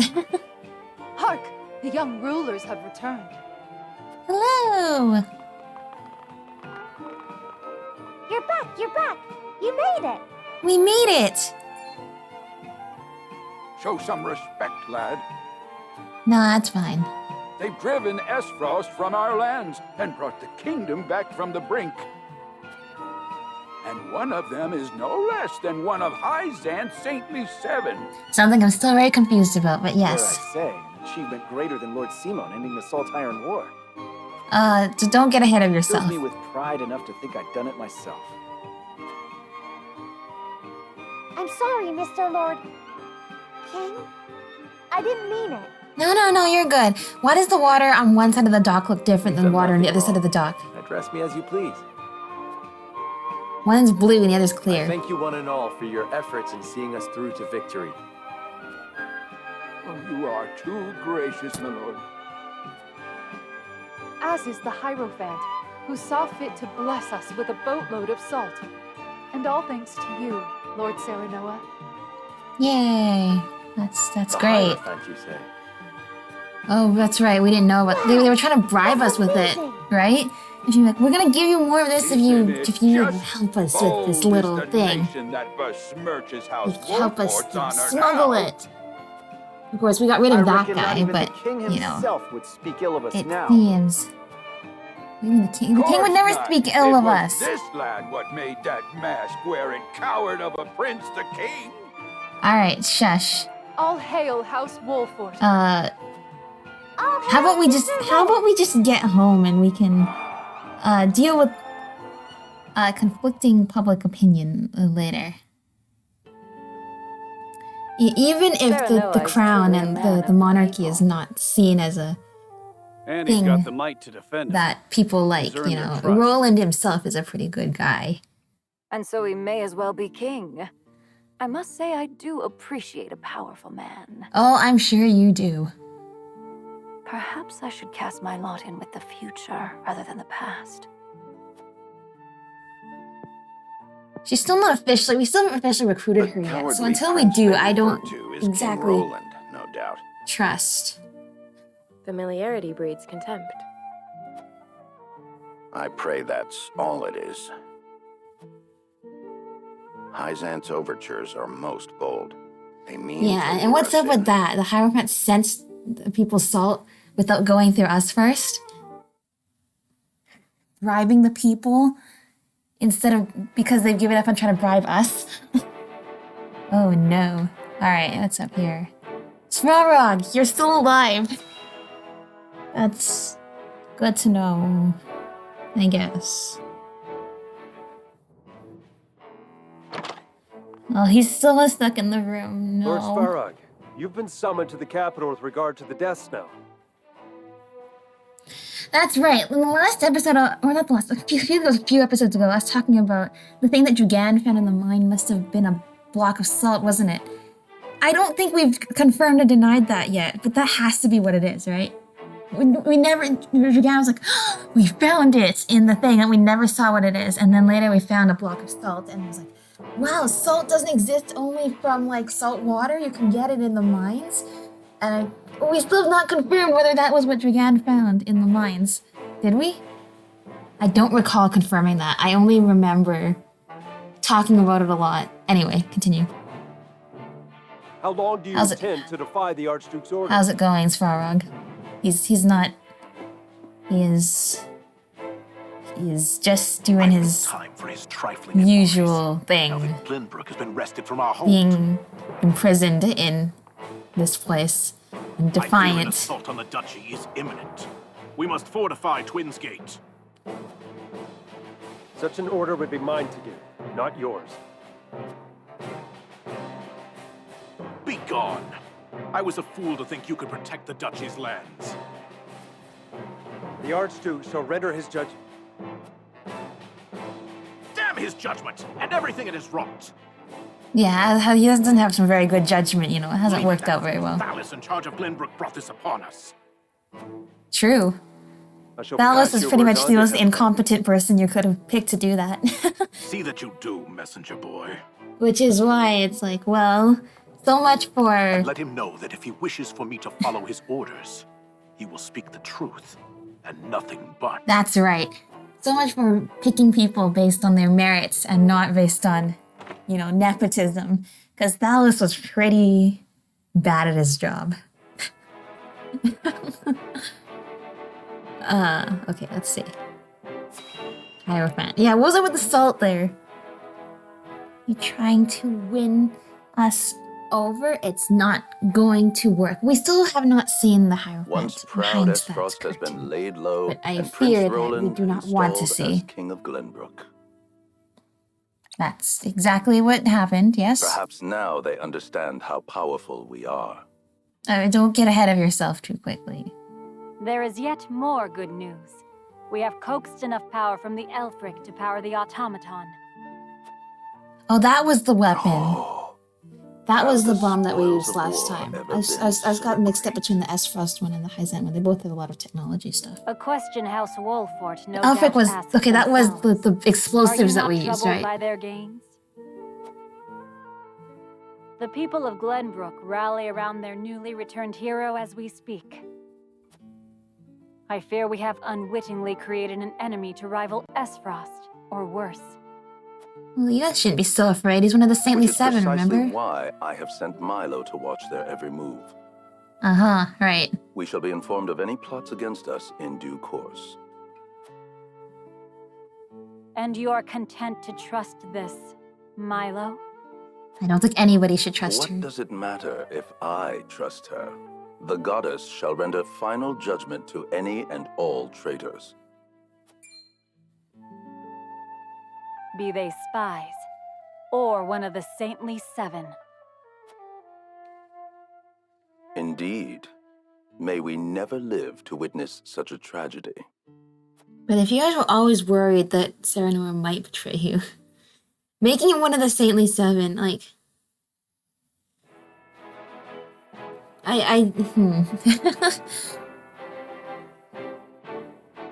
Hark! The young rulers have returned. Hello. You're back! You're back! You made it! We made it. Show some respect, lad. No, that's fine. They've driven Esfrost from our lands and brought the kingdom back from the brink. And one of them is no less than one of Hyzant's saintly 7. Something I'm still very confused about, but yes. Dare I say, an achievement greater than Lord Simon ending the Salt Iron War. Don't get ahead of Fills yourself. me with pride enough to think I'd done it myself. I'm sorry, Mr. Lord King. I didn't mean it. No, you're good. Why does the water on one side of the dock look different than water on the other side of the dock? Address me as you please. One's blue and the other's I clear. thank you one and all for your efforts in seeing us through to victory. Oh, you are too gracious, my lord. As is the Hierophant, who saw fit to bless us with a boatload of salt. And all thanks to you, Lord Serenoa. Yay. That's The great. Hierophant, you say? Oh, that's right. We didn't know about. They were trying to bribe us with it, right? If you're like, we're gonna give you more of this if you help us with this little thing. That besmirches House If you help us Wolfort's honor smuggle now. it. Of course, we got rid of I that reckon not guy, even but the king you know, himself would speak ill of us it now. seems. What do you mean the king? The king would Course never not. speak ill It of was us. This lad what made that mask-wearing coward of a prince the king. All right, shush. All hail House Wolfort. How about we just get home and we can deal with conflicting public opinion later. Even if the Serenoa is crown truly a and man the of the monarchy is people. not seen as a And he's thing got the might to defend it. that people like, He's earned you their know, trust. Roland himself is a pretty good guy. And so he may as well be king. I must say I do appreciate a powerful man. Oh, I'm sure you do. Perhaps I should cast my lot in with the future rather than the past. We still haven't officially recruited her The yet. So cowardly until we prince do, they I don't refer to is King exactly Roland, no doubt. trust. Familiarity breeds contempt. I pray that's all it is. Hyzant's overtures are most bold. They mean Yeah, to and what's lure up us with in. that? The Hierophant sensed the people's salt without going through us first? Bribing the people instead of because they've given up on trying to bribe us? Oh no. Alright, what's up here? Svarog, you're still alive. That's good to know, I guess. Oh, he's still stuck in the room. No. Lord Svarog, you've been summoned to the capital with regard to the death snow. That's right. In the last episode, or not the last, a few episodes ago, I was talking about the thing that Drugan found in the mine must have been a block of salt, wasn't it? I don't think we've confirmed or denied that yet, but that has to be what it is, right? We never, Drugan was like, oh, we found it in the thing, and we never saw what it is. And then later we found a block of salt, and it was like, wow, salt doesn't exist only from like salt water. You can get it in the mines. And we still have not confirmed whether that was what Drugan found in the mines. Did we? I don't recall confirming that. I only remember talking about it a lot. Anyway, continue. How long do you How's it- intend to defy the Archduke's orders? How's it going, Svarog? He's not. He is just doing his Time for his trifling usual Now thing, that Glenbrook has been wrested from our hold. being imprisoned in this place and I fear an defiant. assault on the duchy is imminent. We must fortify Twins Gate. Such an order would be mine to give, not yours. Be gone. I was a fool to think you could protect the duchy's lands. The Archduke shall render his judgment. Damn his judgment and everything it has wrought. Yeah, he doesn't have some very good judgment, you know. It hasn't worked out very well. Thalos in charge of Glenbrook brought this upon us. True. Thalos is pretty much the most incompetent person you could have picked to do that. See that you do, messenger boy. Which is why it's like, well, so much for... And let him know that if he wishes for me to follow his orders, he will speak the truth and nothing but. That's right. So much for picking people based on their merits and not based on, you know, nepotism. Because Thalos was pretty bad at his job. Okay, let's see. Hierophant. Yeah, what was it with the salt there? You trying to win us over? It's not going to work. We still have not seen the Hierophant. Once proud Esfrost has been laid low, but I and fear Prince that Roland we do not want to installed see. as King of Glenbrook. That's exactly what happened, yes? Perhaps now they understand how powerful we are. Don't get ahead of yourself too quickly. There is yet more good news. We have coaxed enough power from the Elfric to power the automaton. Oh, that was the weapon. Oh, that was the the bomb that we spoils used of last war time. ever I been got so mixed up great? between the S-Frost one and the Hyzant one. They both have a lot of technology stuff. A question House Wolfort no Elfric doubt was... asks Okay, that was themselves. the explosives that Are we you not used, troubled right? by their gains? The people of Glenbrook rally around their newly returned hero as we speak. I fear we have unwittingly created an enemy to rival Esfrost, or worse. Well, you guys shouldn't be so afraid. He's one of the Saintly Which is Seven, precisely remember? why I have sent Milo to watch their every move. Uh-huh, right. We shall be informed of any plots against us in due course. And you are content to trust this, Milo? I don't think anybody should trust What her. does it matter if I trust her? The goddess shall render final judgment to any and all traitors. Be they spies, or one of the Saintly Seven. Indeed. May we never live to witness such a tragedy. But if you guys were always worried that Serenor might betray you, making him one of the Saintly Seven, like...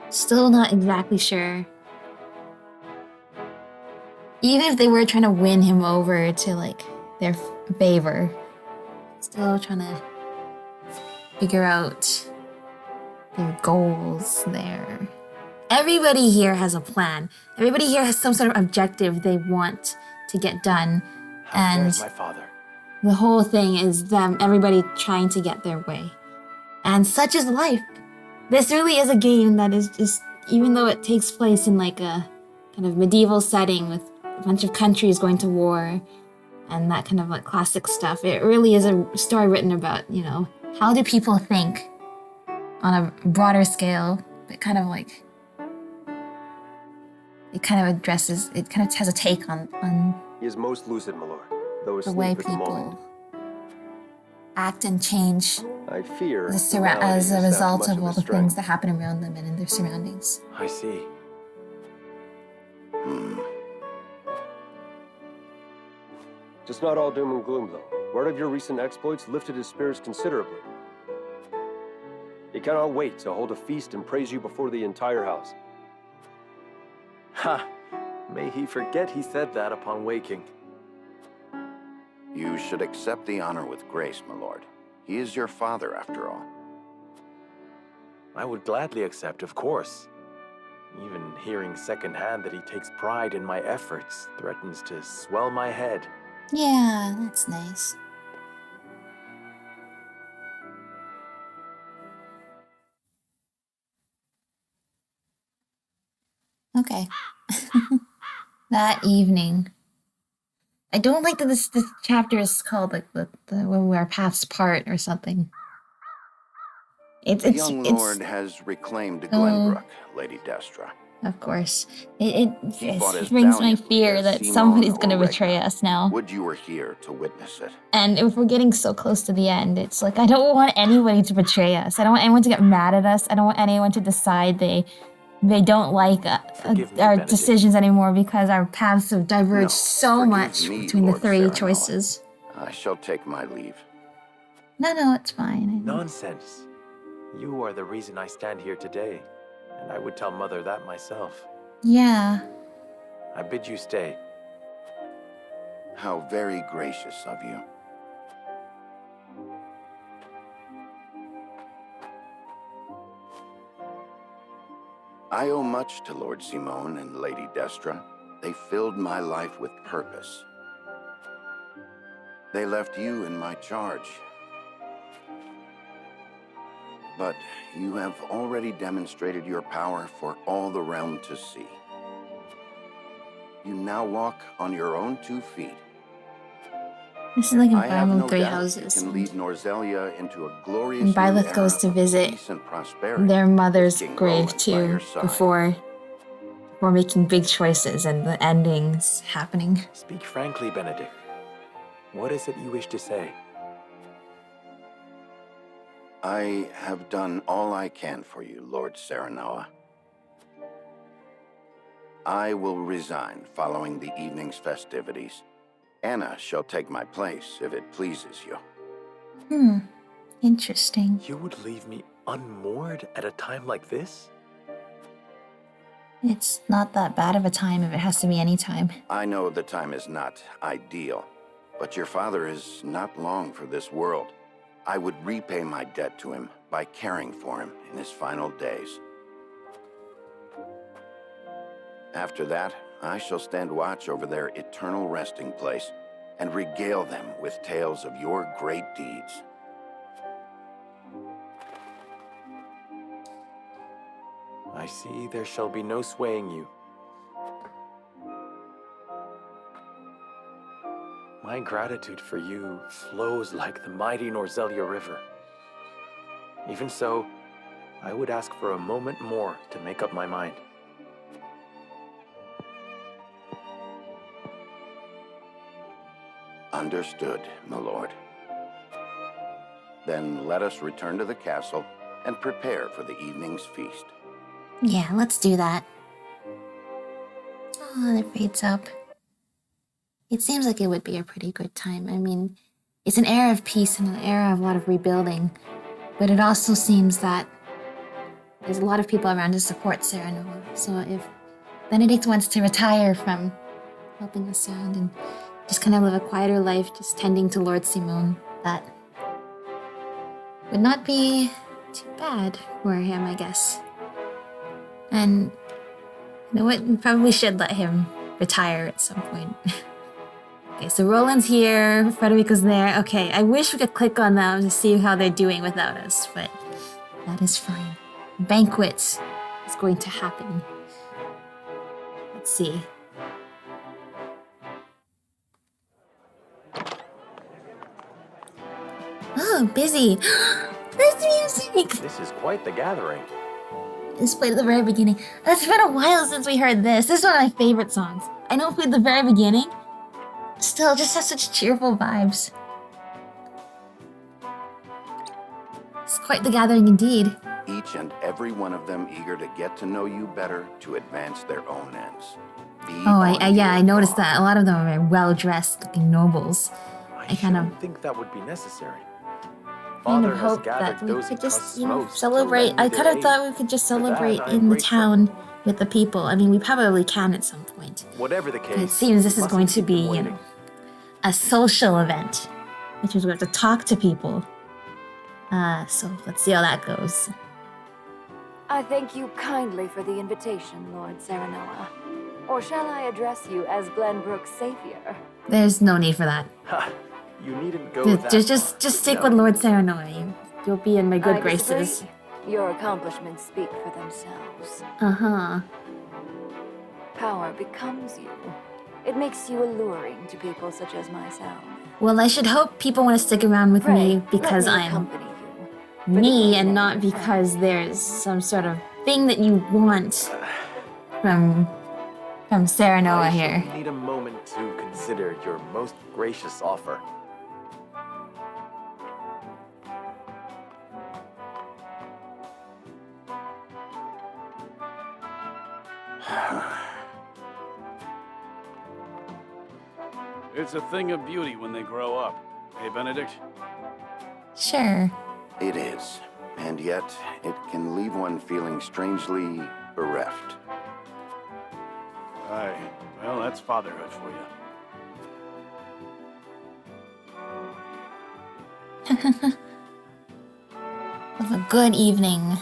Still not exactly sure. Even if they were trying to win him over to, like, their favor, still trying to figure out their goals there. Everybody here has a plan. Everybody here has some sort of objective they want to get done. And There's my father. the whole thing is them, everybody trying to get their way. And such is life. This really is a game that is just, even though it takes place in like a kind of medieval setting with a bunch of countries going to war and that kind of like classic stuff, it really is a story written about, you know, how do people think on a broader scale, but kind of like, it kind of addresses, it kind of has a take on He is most lucid, my lord, though the way asleep at the moment. people act and change I fear as malady a is result much of all his the strength. things that happen around them and in their surroundings. I see. Just not all doom and gloom, though. Word of your recent exploits lifted his spirits considerably. He cannot wait to hold a feast and praise you before the entire house. Ha! May he forget he said that upon waking. You should accept the honor with grace, my lord. He is your father, after all. I would gladly accept, of course. Even hearing secondhand that he takes pride in my efforts threatens to swell my head. Yeah, that's nice. Okay. That evening. I don't like that this chapter is called like the when our paths part or something. The young lord has reclaimed Glenbrook, Lady Destra. Of course. It fought as brings my valiantly fear as that Simon somebody's or gonna betray Ragnar. us now. Would you were here to witness it. And if we're getting so close to the end, it's like, I don't want anybody to betray us. I don't want anyone to get mad at us. I don't want anyone to decide they they don't like Forgive me, our Benedict. decisions anymore because our paths have diverged No, so forgive much me, between the Lord three Serenoa. choices. I shall take my leave. No, it's fine. Nonsense. You are the reason I stand here today, and I would tell Mother that myself. Yeah. I bid you stay. How very gracious of you. I owe much to Lord Simone and Lady Destra. They filled my life with purpose. They left you in my charge. But you have already demonstrated your power for all the realm to see. You now walk on your own 2 feet. This is like a I have Bible no three doubt houses. you can lead Norzelia into a glorious And new Byleth era goes to of visit peace and prosperity their mother's with King grave Roland by too your side. before making big choices and the endings happening. Speak frankly, Benedict. What is it you wish to say? I have done all I can for you, Lord Serenoa. I will resign following the evening's festivities. Anna shall take my place if it pleases you. Interesting. You would leave me unmoored at a time like this? It's not that bad of a time if it has to be any time. I know the time is not ideal, but your father is not long for this world. I would repay my debt to him by caring for him in his final days. After that, I shall stand watch over their eternal resting place and regale them with tales of your great deeds. I see there shall be no swaying you. My gratitude for you flows like the mighty Norzelia River. Even so, I would ask for a moment more to make up my mind. Understood, my lord. Then let us return to the castle and prepare for the evening's feast. Yeah, let's do that. Oh, it fades up. It seems like it would be a pretty good time. I mean, it's an era of peace and an era of a lot of rebuilding, but it also seems that there's a lot of people around to support Serenoa. So if Benedict wants to retire from helping us around and just kind of live a quieter life, just tending to Lord Simone, that would not be too bad for him, I guess. And you know what? We probably should let him retire at some point. Okay, so Roland's here, Frederica's there. Okay, I wish we could click on them to see how they're doing without us, but that is fine. Banquet is going to happen. Let's see. Oh, busy. There's music! This is quite the gathering. This played at the very beginning. It's been a while since we heard this. This is one of my favorite songs. I know it played at the very beginning. Still, it just has such cheerful vibes. It's quite the gathering indeed. Each and every one of them eager to get to know you better to advance their own ends. Oh, I noticed that. A lot of them are very well-dressed, looking nobles. I shouldn't think that would be necessary. Father has hoped gathered that we those could he just, trusts you know, most to celebrate. lend I their kind of aid. thought we could just For that, celebrate I am in the grateful. town with the people. I mean, we probably can at some point. Whatever the But it case, seems this we is going mustn't to keep be, them you waiting. know, a social event, which means we have to talk to people. So let's see how that goes. I thank you kindly for the invitation, Lord Serenoa. Or shall I address you as Glenbrook's savior? There's no need for that. Ha! You needn't go that Just stick with Lord Serenoa. You'll be in my good I graces. disagree. Your accomplishments speak for themselves. Uh-huh. Power becomes you. It makes you alluring to people such as myself. Well, I should hope people want to stick around with me because let me I'm accompany you. me and not because there's some sort of thing that you want from Serenoa I here. shall need a moment to consider your most gracious offer. It's a thing of beauty when they grow up. Hey, Benedict? Sure. It is. And yet, it can leave one feeling strangely bereft. Aye. Well, that's fatherhood for you. Have a good evening.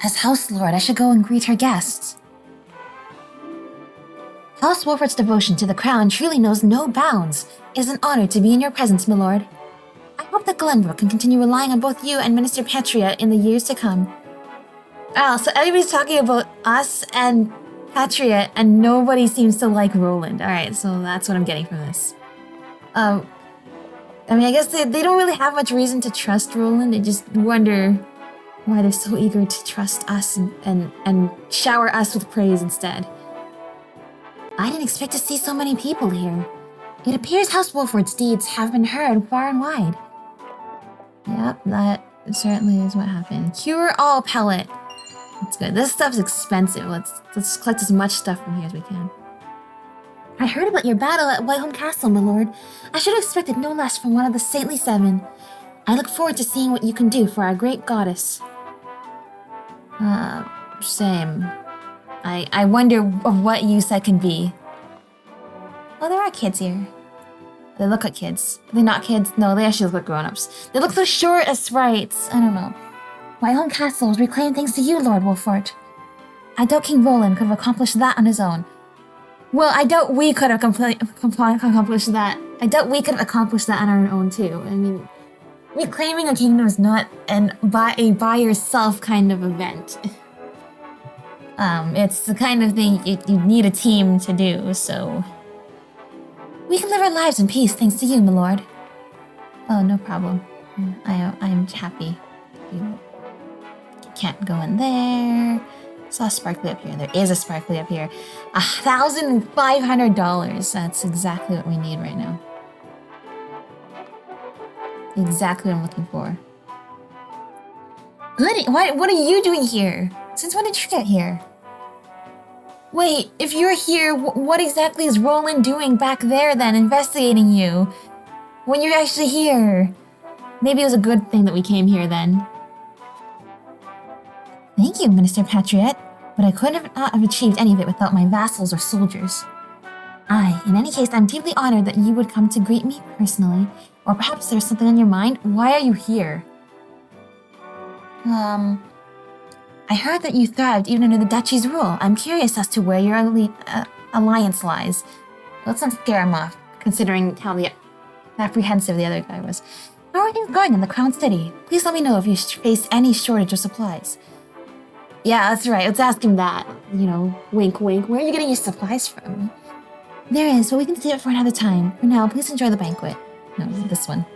As House Lord, I should go and greet her guests. House Wolfert's devotion to the crown truly knows no bounds. It is an honor to be in your presence, my lord. I hope that Glenbrook can continue relying on both you and Minister Patriot in the years to come. Oh, so everybody's talking about us and Patriot, and nobody seems to like Roland. Alright, so that's what I'm getting from this. I mean, I guess they don't really have much reason to trust Roland. They just wonder why they're so eager to trust us and shower us with praise instead. I didn't expect to see so many people here. It appears House Wolford's deeds have been heard far and wide. Yep, that certainly is what happened. Cure all pellet. That's good. This stuff's expensive. Let's collect as much stuff from here as we can. I heard about your battle at Whiteholm Castle, my lord. I should have expected no less from one of the Saintly Seven. I look forward to seeing what you can do for our great goddess. Same. I wonder what use that can be. Oh, there are kids here. They look like kids. Are they not kids? No, they actually look like grown-ups. They look so short as sprites. I don't know. Whiteholm Castle was reclaimed thanks to you, Lord Wolfort. I doubt King Roland could have accomplished that on his own. Well, I doubt we could have accomplished that. I doubt we could have accomplished that on our own, too. I mean, reclaiming a kingdom is not a by-yourself kind of event. It's the kind of thing you need a team to do, so... We can live our lives in peace thanks to you, my lord. Oh, no problem. I'm happy. You can't go in there. Saw a sparkly up here. There is a sparkly up here. $1,500. That's exactly what we need right now. Exactly what I'm looking for. Good. What are you doing here? Since when did you get here? Wait, if you're here, what exactly is Roland doing back there then, investigating you? When you're actually here? Maybe it was a good thing that we came here then. Thank you, Minister Patriot, but I could not have achieved any of it without my vassals or soldiers. In any case, I'm deeply honored that you would come to greet me personally. Or perhaps there's something on your mind. Why are you here? I heard that you thrived even under the Duchy's rule. I'm curious as to where your alliance lies. Let's not scare him off, considering how apprehensive the other guy was. How are things going in the Crown City? Please let me know if you face any shortage of supplies. Yeah, that's right. Let's ask him that. You know, wink, wink. Where are you getting your supplies from? There is, but we can save it for another time. For now, please enjoy the banquet. No, this one.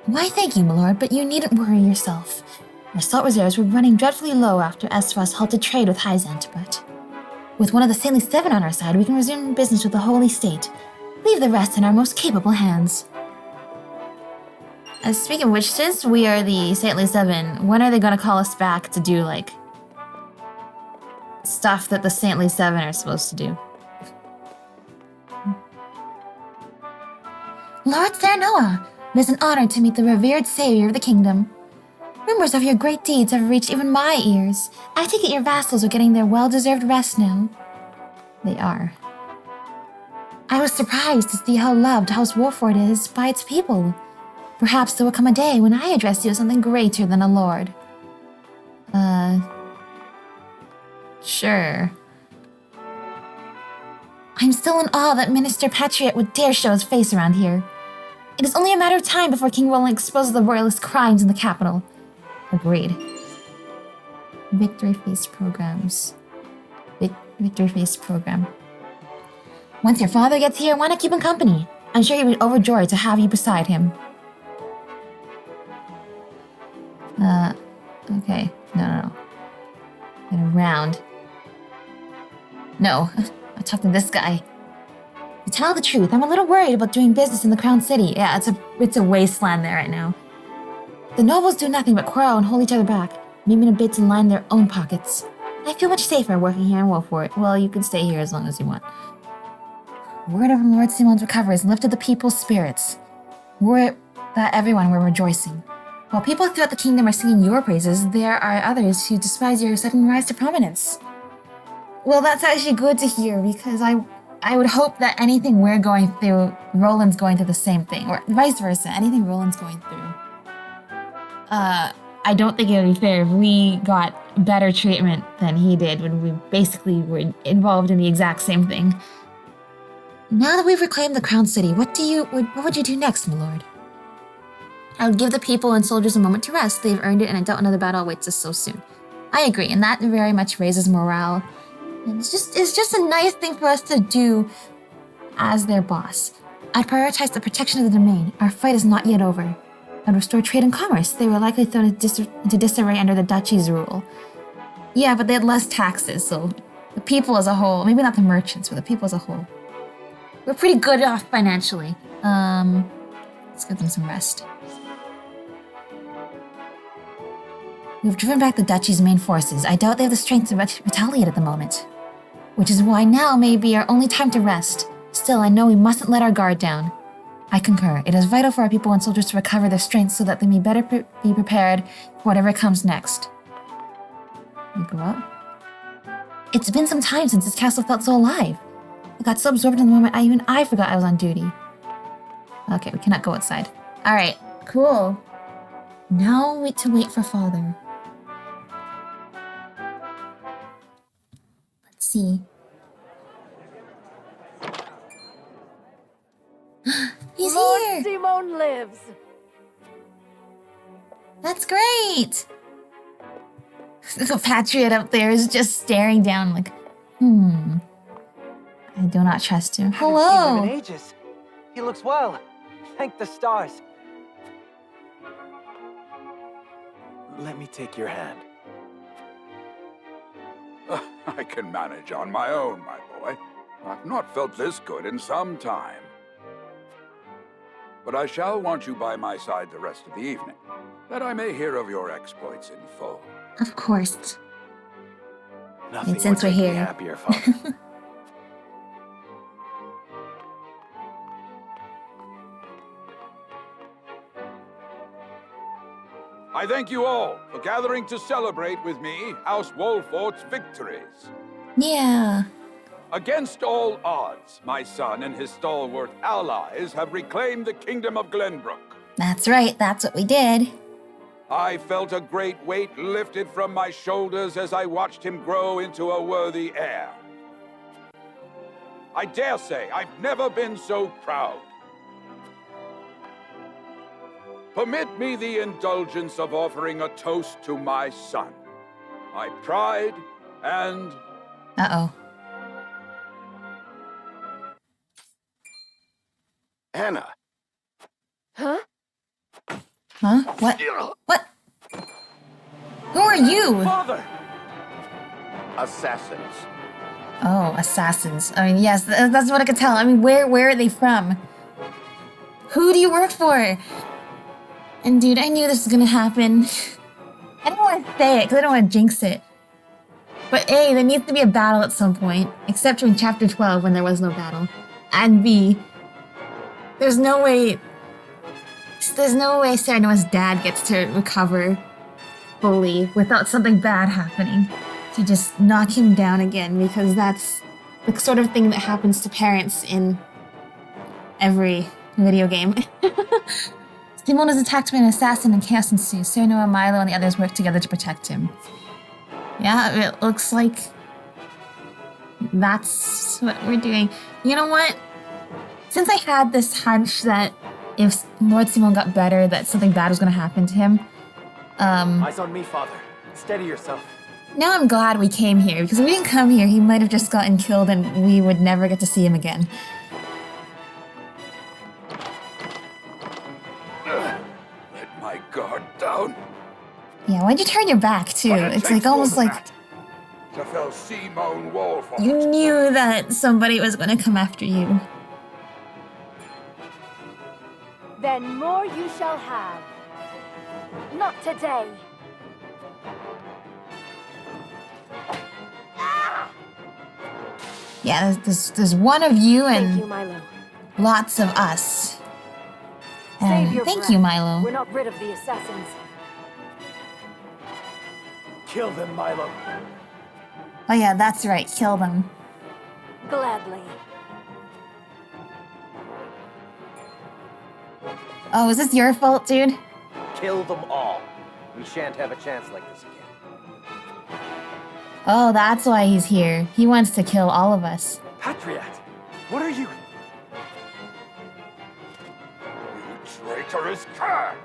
Why, thank you, my lord, but you needn't worry yourself. Our salt reserves were running dreadfully low after Esfrost halted trade with Hyzant, but with one of the Saintly Seven on our side, we can resume business with the Holy State. Leave the rest in our most capable hands. Speaking of which, since we are the Saintly Seven, when are they going to call us back to do, like, stuff that the Saintly Seven are supposed to do? Lord Serenoa, it is an honor to meet the revered savior of the kingdom. Rumors of your great deeds have reached even my ears. I take it your vassals are getting their well-deserved rest now. They are. I was surprised to see how loved House Wolford is by its people. Perhaps there will come a day when I address you as something greater than a lord. Sure. I'm still in awe that Minister Patriot would dare show his face around here. It is only a matter of time before King Roland exposes the royalist crimes in the capital. Agreed. Victory Feast programs. Victory Feast program. Once your father gets here, why not keep him company? I'm sure he would be overjoyed to have you beside him. Okay. No. Get around. No. I'll talk to this guy. To tell the truth, I'm a little worried about doing business in the Crown City. Yeah, it's a wasteland there right now. The nobles do nothing but quarrel and hold each other back, maybe in a bid to line their own pockets. I feel much safer working here in Wolfort. Well, you can stay here as long as you want. Word of Lord Simon's recovery has lifted the people's spirits. Word that everyone were rejoicing. While people throughout the kingdom are singing your praises, there are others who despise your sudden rise to prominence. Well, that's actually good to hear, because I would hope that anything we're going through, Roland's going through the same thing, or vice versa, anything Roland's going through. I don't think it would be fair if we got better treatment than he did when we basically were involved in the exact same thing. Now that we've reclaimed the Crown City, what would you do next, my lord? I would give the people and soldiers a moment to rest. They've earned it, and I doubt another battle awaits us so soon. I agree, and that very much raises morale. And it's just a nice thing for us to do as their boss. I'd prioritize the protection of the domain. Our fight is not yet over. I'd restore trade and commerce. They were likely thrown into disarray under the duchy's rule. Yeah, but they had less taxes, so the people as a whole, maybe not the merchants, but the people as a whole, we're pretty good off financially. Let's give them some rest. We've driven back the duchy's main forces. I doubt they have the strength to retaliate at the moment. Which is why now may be our only time to rest. Still, I know we mustn't let our guard down. I concur. It is vital for our people and soldiers to recover their strength so that they may better be prepared for whatever comes next. You go up. It's been some time since this castle felt so alive. I got so absorbed in the moment I forgot I was on duty. Okay, we cannot go outside. Alright, cool. Now wait for father. Let's see. He's Lord here! Simon lives! That's great! The Patriot up there is just staring down like, I do not trust him. Haven't seen him Hello! in ages. He looks well. Thank the stars. Let me take your hand. I can manage on my own, my boy. I've not felt this good in some time. But I shall want you by my side the rest of the evening, that I may hear of your exploits in full. Of course. Nothing And since would we're make me here. happier, Father. I thank you all for gathering to celebrate with me House Wolfort's victories. Yeah. Against all odds, my son and his stalwart allies have reclaimed the kingdom of Glenbrook. That's right, that's what we did. I felt a great weight lifted from my shoulders as I watched him grow into a worthy heir. I dare say I've never been so proud. Permit me the indulgence of offering a toast to my son, my pride and... Uh-oh. Anna. Huh? Huh? What? What? Who are you? Father! Assassins. Oh, assassins. I mean, yes, that's what I could tell. I mean, where are they from? Who do you work for? And dude, I knew this was gonna happen. I don't want to say it because I don't want to jinx it. But A, there needs to be a battle at some point, except in Chapter 12 when there was no battle. And B, there's no way Serenoa's dad gets to recover fully without something bad happening. To just knock him down again, because that's the sort of thing that happens to parents in every video game. Simon is attacked by an assassin and chaos ensues. Serenoa, Milo, and the others work together to protect him. Yeah, it looks like that's what we're doing. You know what? Since I had this hunch that if Lord Simon got better, that something bad was going to happen to him. Eyes on me, Father. Steady yourself. Now I'm glad we came here, because if we didn't come here, he might have just gotten killed and we would never get to see him again. Let my guard down. Yeah, why'd you turn your back, too? But it It's takes like almost more than like that to fell Simon Wolfort. you knew that somebody was going to come after you. Then more you shall have. Not today. Yeah, there's one of you and Thank you, Milo. lots of us. Save And your thank breath. you, Milo. We're not rid of the assassins. Kill them, Milo. Oh yeah, that's right. Kill them. Gladly. Oh, is this your fault, dude? Kill them all. We shan't have a chance like this again. Oh, that's why he's here. He wants to kill all of us. Patriot, what are you? You traitorous cur!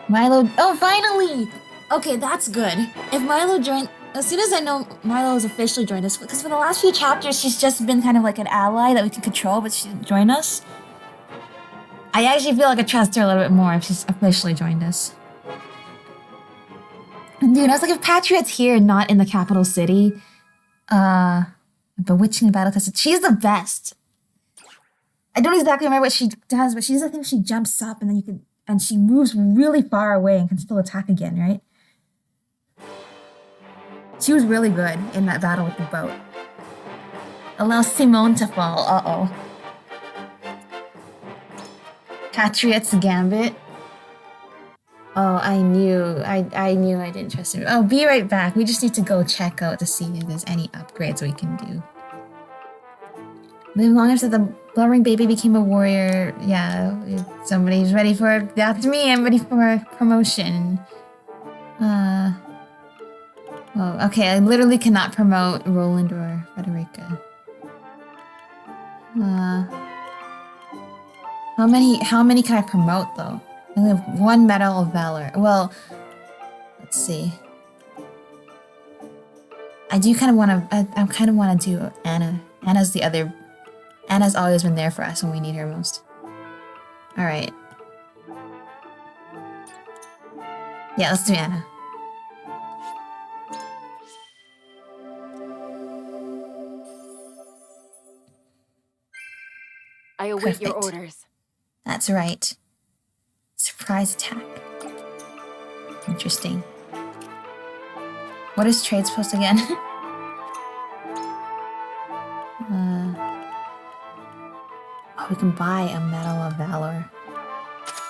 Milo. Oh, finally! Okay, that's good. If Milo joined, as soon as I know Milo has officially joined us, because for the last few chapters she's just been kind of like an ally that we can control, but she didn't join us. I actually feel like I trust her a little bit more if she's officially joined us. Dude, I was like, if Patriot's here and not in the capital city, bewitching a battle tested, she's the best. I don't exactly remember what she does, but she does the thing, she jumps up and then you can, and she moves really far away and can still attack again, right? She was really good in that battle with the boat. Allow Simone to fall. Uh-oh. Patriot's Gambit. Oh, I knew I didn't trust him. Oh, be right back. We just need to go check out to see if there's any upgrades we can do. Live long after the blubbering baby became a warrior. Yeah, if somebody's ready for it. That's me. I'm ready for a promotion. Oh, okay. I literally cannot promote Roland or Frederica. How many can I promote though? I only have one Medal of Valor. Well, let's see. I do kind of want to. I kind of want to do Anna. Anna's always been there for us when we need her most. All right. Yeah, let's do Anna. I await your Perfect. orders. That's right. Surprise attack. Interesting. What is trade supposed again? Oh, we can buy a Medal of Valor.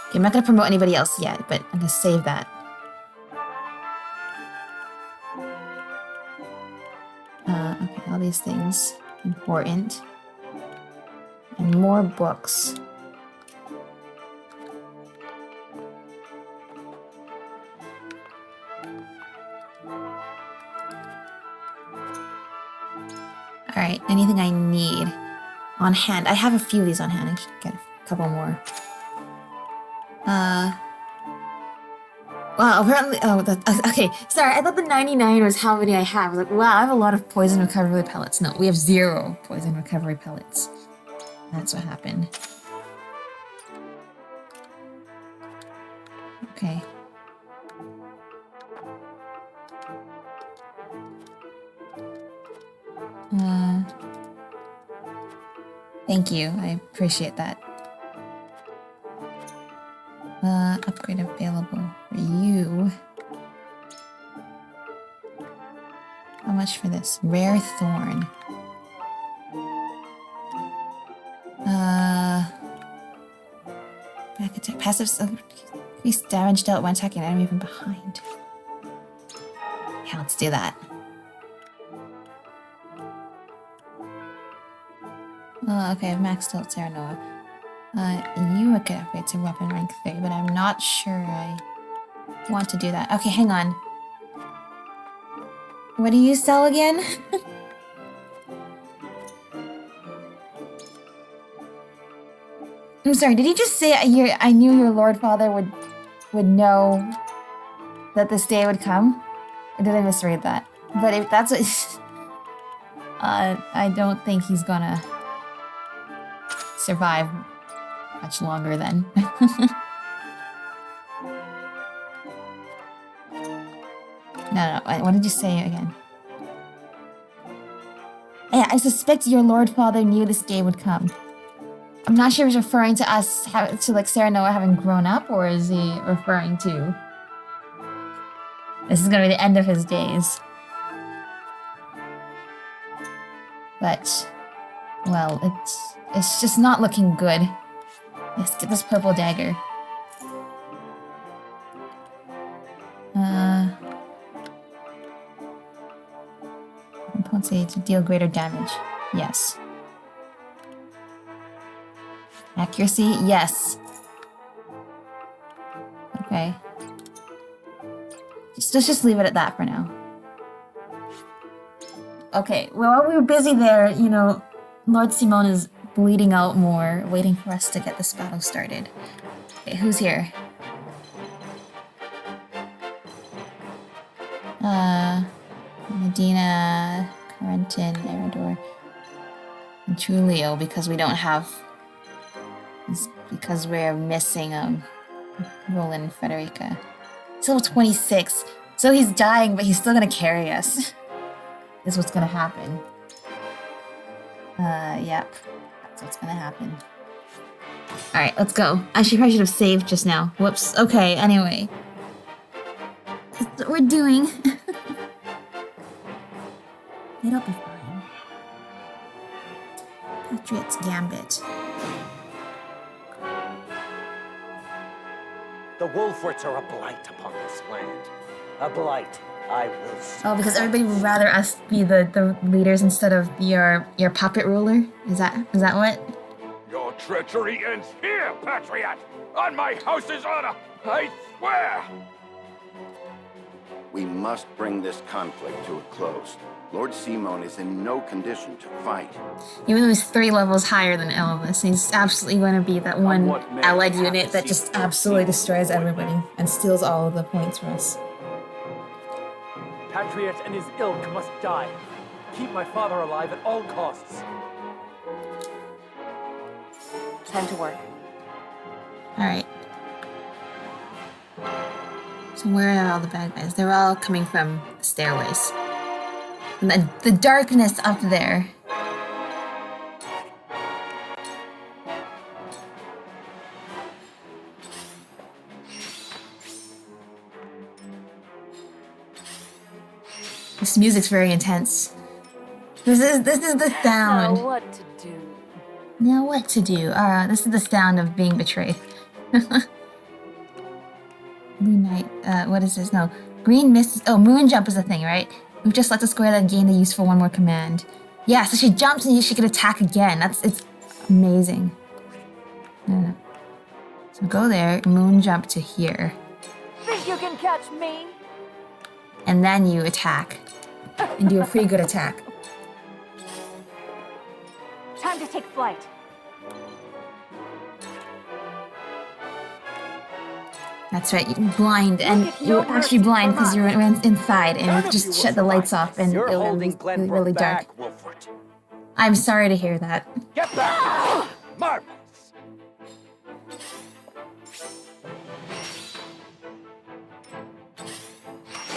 Okay, I'm not gonna promote anybody else yet, but I'm gonna save that. Okay, all these things important. And more books. Alright, anything I need on hand. I have a few of these on hand. I should get a couple more. Wow, apparently, okay, sorry, I thought the 99 was how many I have. I was like, wow, I have a lot of poison recovery pellets. No, we have 0 poison recovery pellets. That's what happened. Okay. Thank you, I appreciate that. Upgrade available for you. How much for this? Rare Thorn. Back attack. Passive increase damage dealt when attacking an enemy from behind. Yeah, let's do that. Okay, I've maxed out Serenoa. You would get upgrade to weapon rank 3, but I'm not sure I want to do that. Okay, hang on. What do you sell again? I'm sorry, did you just say I knew your Lord Father would know that this day would come? Or did I misread that? But if that's what... I don't think he's gonna survive much longer then. No, what did you say again? Yeah, I suspect your Lord Father knew this day would come. I'm not sure if he's referring to us, to like Sarah Noah having grown up, or is he referring to this is gonna be the end of his days? But, well, it's just not looking good. Let's get this purple dagger. Compensate to deal greater damage. Yes. Accuracy? Yes. Okay. Let's just leave it at that for now. Okay, well, while we were busy there, you know, Lord Simone is bleeding out more, waiting for us to get this battle started. Okay, who's here? Medina, Corentin, Erador, and Trulio, because we don't have... because we're missing, Roland and Frederica. Still 26, so he's dying, but he's still gonna carry us. Is what's gonna happen. Yep. That's what's gonna happen. Alright, let's go. I probably should have saved just now. Whoops. Okay, anyway. That's what we're doing. It'll be fine. Patriot's Gambit. The Wolforts are a blight upon this land. A blight I will Oh, because everybody would rather us be the leaders instead of your puppet ruler? Is that what? Your treachery ends here, Patriot! On my house's honor, I swear! We must bring this conflict to a close. Lord Simone is in no condition to fight. Even though he's 3 levels higher than Elvis, he's absolutely going to be that one allied unit that just absolutely destroys everybody and steals all of the points from us. Patriot and his ilk must die. Keep my father alive at all costs. Time to work. Alright. So where are all the bad guys? They're all coming from the stairways. And the darkness up there. This music's very intense. This is the sound. Now what to do? Now what to do? This is the sound of being betrayed. Blue Knight, what is this? No. Green Mist, oh, Moon Jump is a thing, right? We've just left a square that gained the use for one more command. Yeah, so she jumps and she can attack again. It's amazing. No. So go there, Moon Jump to here. Think you can catch me? And then you attack. And do a pretty good attack. Time to take flight. That's right, you're blind, and you're actually blind because you're inside, and you just shut the lights off, and it was really dark. I'm sorry to hear that. Get back! Marvelous!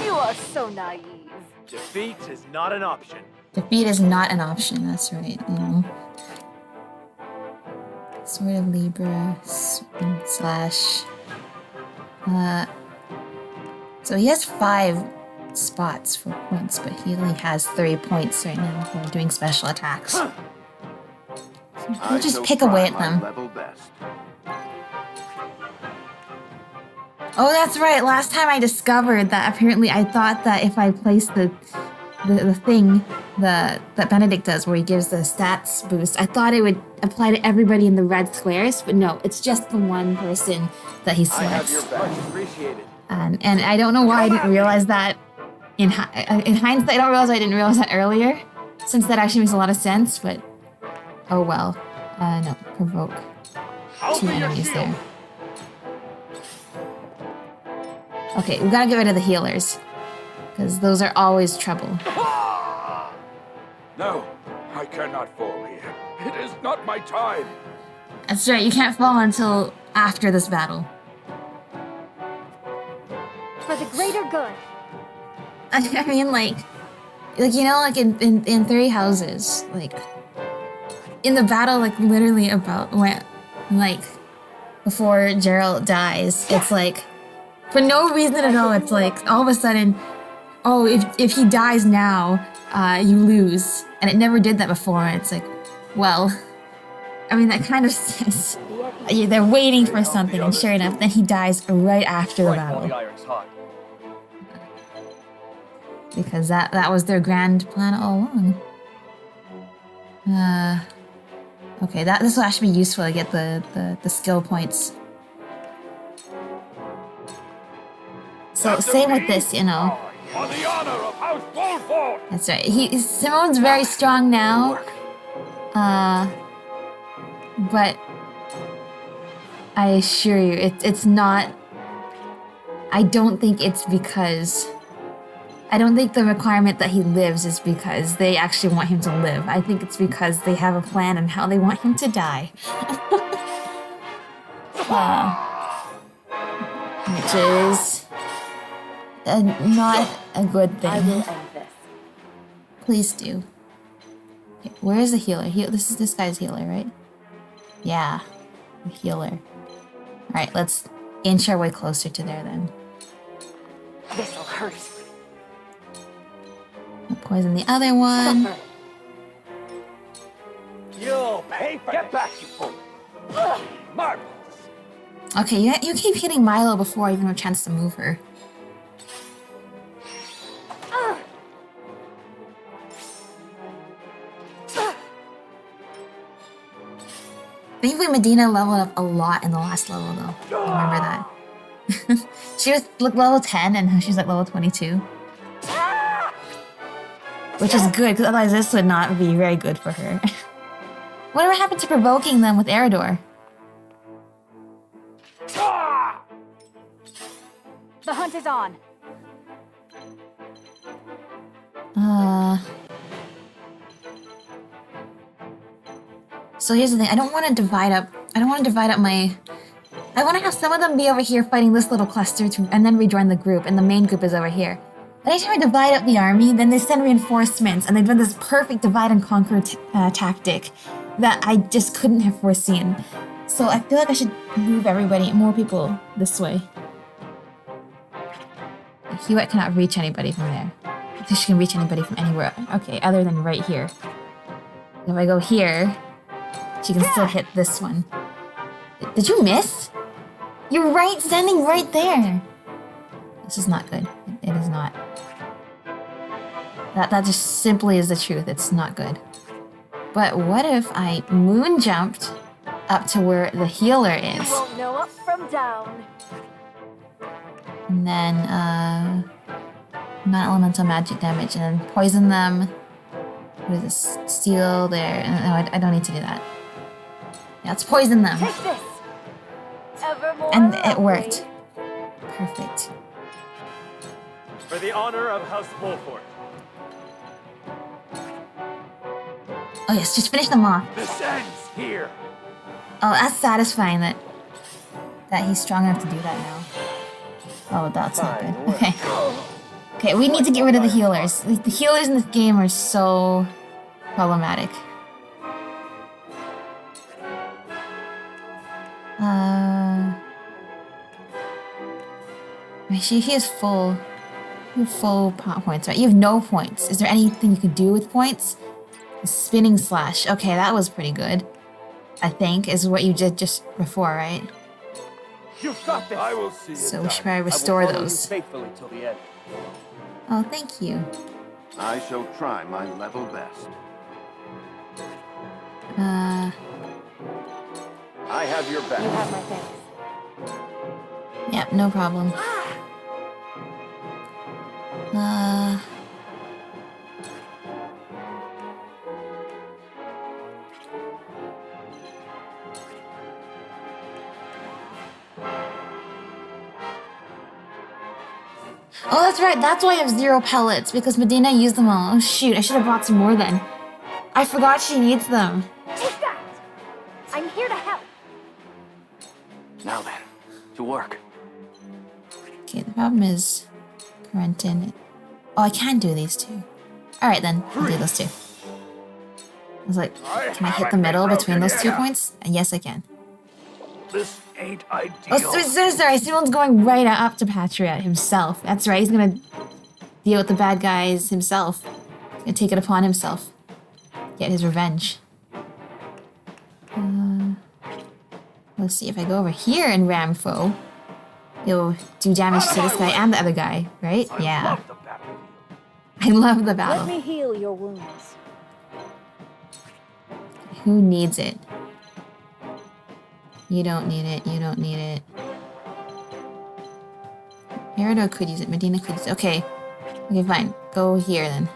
You are so naive. Defeat is not an option. Defeat is not an option, that's right, you know. Sword of Libra, slash... so he has 5 spots for points, but he only has 3 points right now for doing special attacks. So we'll just pick away at them. Oh, that's right. Last time I discovered that apparently I thought that if I placed the thing that Benedict does where he gives the stats boost, I thought it would apply to everybody in the red squares, but no, it's just the one person that he selects. Much appreciated. And I don't know why I didn't realize that in hindsight. I don't realize that earlier, since that actually makes a lot of sense, but oh well. No, provoke 2 enemies there. Okay, we gotta get rid of the healers, because those are always trouble. No, I cannot fall here. It is not my time. That's right, you can't fall until after this battle. For the greater good. I mean, like you know, like in 3 houses, like in the battle, like literally about when, like, before Gerald dies, it's like, for no reason at all, it's like, all of a sudden, oh, if he dies now, you lose. And it never did that before. It's like, well, I mean, that kind of says they're waiting for something, and sure enough, then he dies right after the battle. Because that was their grand plan all along. Okay, this will actually be useful to get the skill points. So same with this, you know. On the honor of House Wolford! That's right. Simone's very strong now. But I assure you, it's not. I don't think it's because. I don't think the requirement that he lives is because they actually want him to live. I think it's because they have a plan on how they want him to die. Which is not a good thing. I will end this. Please do. Okay, where is the healer? This is this guy's healer, right? Yeah, the healer. Alright, let's inch our way closer to there then. This'll hurt. I'll poison the other one. You'll pay for Get back, you fool! Marbles! Okay, you keep hitting Milo before I even have a chance to move her. Thankfully, Medina leveled up a lot in the last level, though. I remember that. She was like level 10, and she's like level 22. Which is good, because otherwise this would not be very good for her. Whatever happened to provoking them with Eridor? The hunt is on. So here's the thing. I don't want to divide up my... I want to have some of them be over here fighting this little cluster and then rejoin the group, and the main group is over here. Anytime I divide up the army, then they send reinforcements, and they've done this perfect divide and conquer tactic that I just couldn't have foreseen. So I feel like I should move more people this way. Hewitt cannot reach anybody from there. I think she can reach anybody from anywhere. Okay, other than right here. If I go here, she can still hit this one. Did you miss? You're standing right there. This is not good. It is not. That just simply is the truth. It's not good. But what if I moon jumped up to where the healer is? You won't know up from down. And then, non-elemental magic damage, and then poison them. What is this? Steel there. No, I don't need to do that. Yeah, let's poison them. Take this. Evermore And it worked. Perfect. For the honor of House Wolford. Oh yes, just finish them off. This ends here. Oh, that's satisfying that he's strong enough to do that now. Oh, that's not good. Okay. Okay, we need to get rid of the healers. The healers in this game are so problematic. He has full points, right? You have no points. Is there anything you can do with points? Spinning slash. Okay, that was pretty good. I think is what you did just before, right? You've got this. I will see. So we should probably restore those. Faithfully till the end. Oh, thank you. I shall try my level best. I have your back. You have my thanks. Yep, no problem. Oh, that's right. That's why I have 0 pellets, because Medina used them all. Oh, shoot. I should have brought some more then. I forgot she needs them. Take that. I'm here to help. Now then, to work. Okay, the problem is parental. Oh, I can do these two. Alright then, I'll do those two. I was like, can I hit the middle between those 2 points? And yes, I can. This ain't ideal. Oh, sorry. Someone's going right up to Patriot himself. That's right. He's gonna deal with the bad guys himself. He's gonna take it upon himself. Get his revenge. Let's see, if I go over here and ram foe, it'll do damage to this guy and the other guy, right? Yeah. I love the battle. Let me heal your wounds. Who needs it? You don't need it. You don't need it. Peridot could use it. Medina could use it. Okay. Okay, fine. Go here then.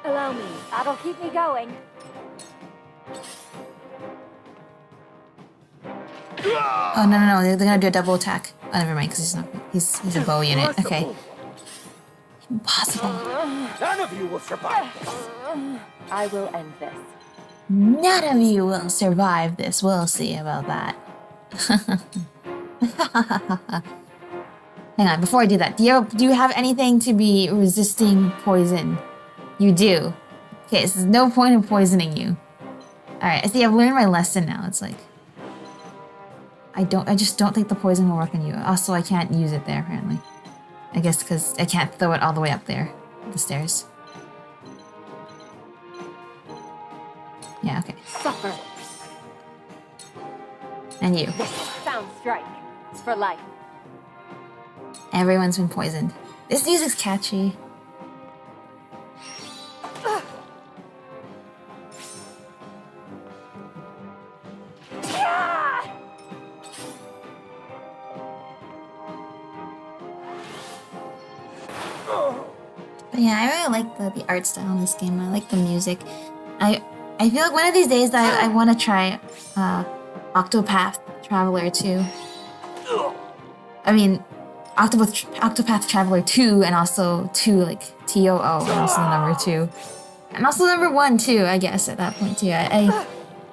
Allow me. That'll keep me going. Oh, no. They're gonna do a double attack. Oh, never mind, because he's a bow unit. Okay. Impossible. None of you will survive. I will end this. None of you will survive this. We'll see about that. Hang on, before I do that, do you have anything to be resisting poison? You do. Okay, so there's no point in poisoning you. Alright, I see I've learned my lesson now. It's like I just don't think the poison will work on you. Also, I can't use it there apparently. I guess because I can't throw it all the way up there, the stairs. Yeah, okay. Suffer. And you. Sound strike. For life. Everyone's been poisoned. This music's catchy. But yeah, I really like the art style in this game. I like the music. I feel like one of these days I want to try Octopath Traveler 2. I mean, Octopath Traveler 2 and also 2, like TOO, and also the number 2. And also number 1 too, I guess, at that point too.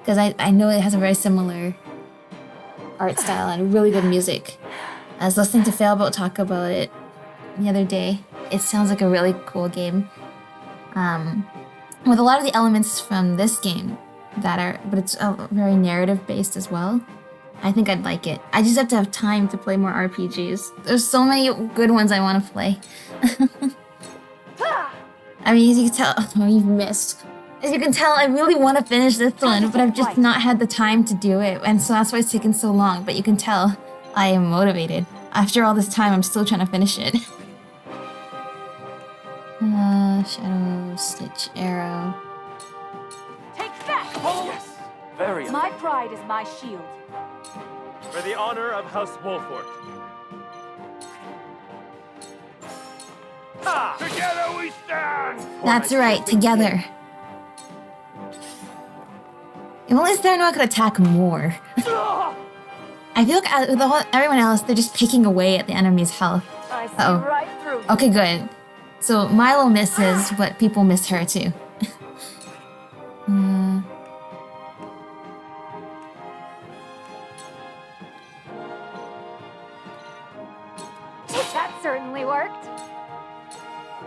Because I know it has a very similar art style and really good music. I was listening to Failboat talk about it the other day. It sounds like a really cool game. With a lot of the elements from this game but it's very narrative based as well. I think I'd like it. I just have to have time to play more RPGs. There's so many good ones I want to play. I mean, as you can tell, oh, you've missed. As you can tell, I really want to finish this one, but I've just not had the time to do it, and so that's why it's taken so long. But you can tell I am motivated. After all this time, I'm still trying to finish it. Shadow, Stitch, Arrow. Take that! Yes, very. My pride is my shield. For the honor of House Wolfort. Together we stand! That's right, together. If only Serenua could attack more. I feel like with everyone else, they're just picking away at the enemy's health. I see right through you. Okay, good. So Milo misses, but people miss her too. That certainly worked.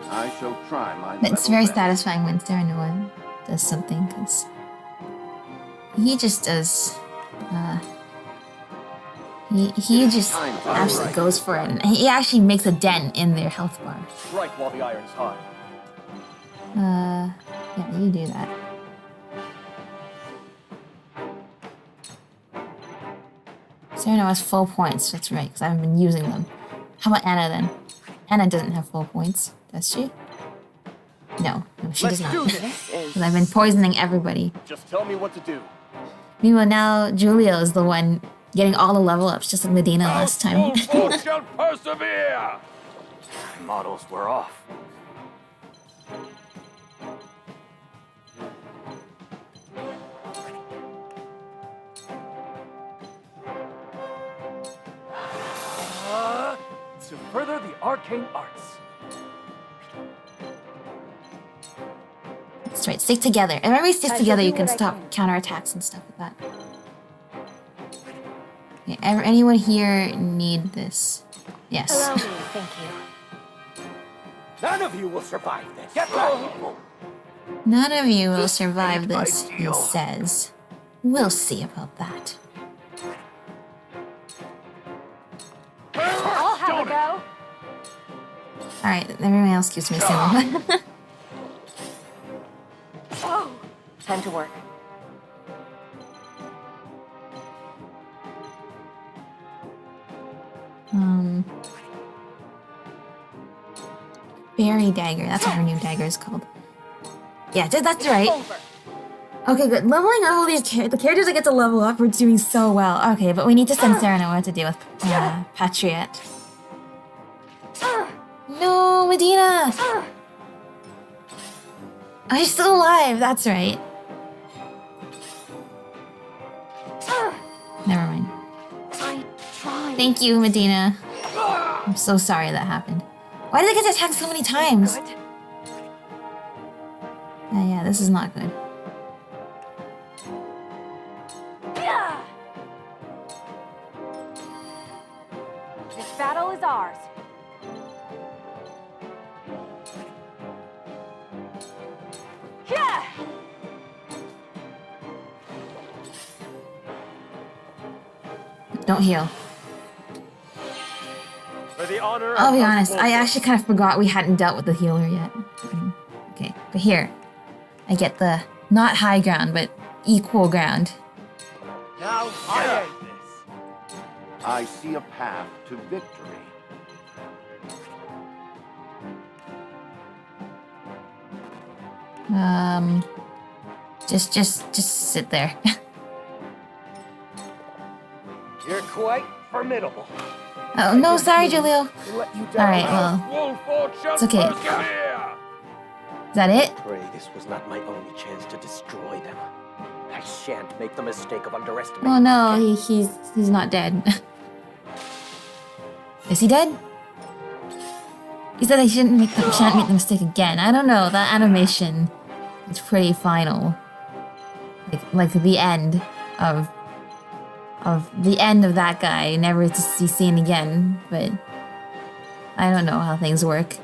I shall try my But it's very satisfying when Serenua does something, because he just does. He just absolutely goes for it, and he actually makes a dent in their health bar. Strike while the iron's hot. Yeah, you do that. Sereno has full points, that's right, because I haven't been using them. How about Anna then? Anna doesn't have full points, does she? No, she does not. Because I've been poisoning everybody. Just tell me what to do. Meanwhile, now Julio is the one getting all the level ups, just like Medina last time. shall persevere! Models were off. To further the arcane arts. That's right, stick together. And when we stick together, you can stop counterattacks and stuff like that. Okay, anyone here need this? Yes. Allow me, thank you. None of you will survive this. Get back! None of you will survive this, he says. We'll see about that. I'll have a go. Alright, everyone else keeps missing one. Time to work. Fairy dagger. That's what her new dagger is called. Yeah, that's right. Okay, good. Leveling up all these the characters I get to level up, we're doing so well. Okay, but we need to send Sarah what to deal with Patriot. No, Medina! Oh, you're still alive. That's right. Never mind. I tried. Thank you, Medina. I'm so sorry that happened. Why did I get attacked so many times? Yeah, this is not good. This battle is ours. Yeah. Don't heal. For the honor I'll be honest, I actually kind of forgot we hadn't dealt with the healer yet. Okay, but here. I get the not high ground, but equal ground. Now I end this. I see a path to victory. Just sit there. You're quite formidable. Oh no, sorry, Julio. Alright, well. It's okay. Is that it? Pray this was not my only chance to destroy them. I shan't make the mistake of underestimating. Oh no, he's not dead. Is he dead? He said I shan't make the mistake again. I don't know, that animation is pretty final. Like the end of the end of that guy, never to see seen again, but I don't know how things work.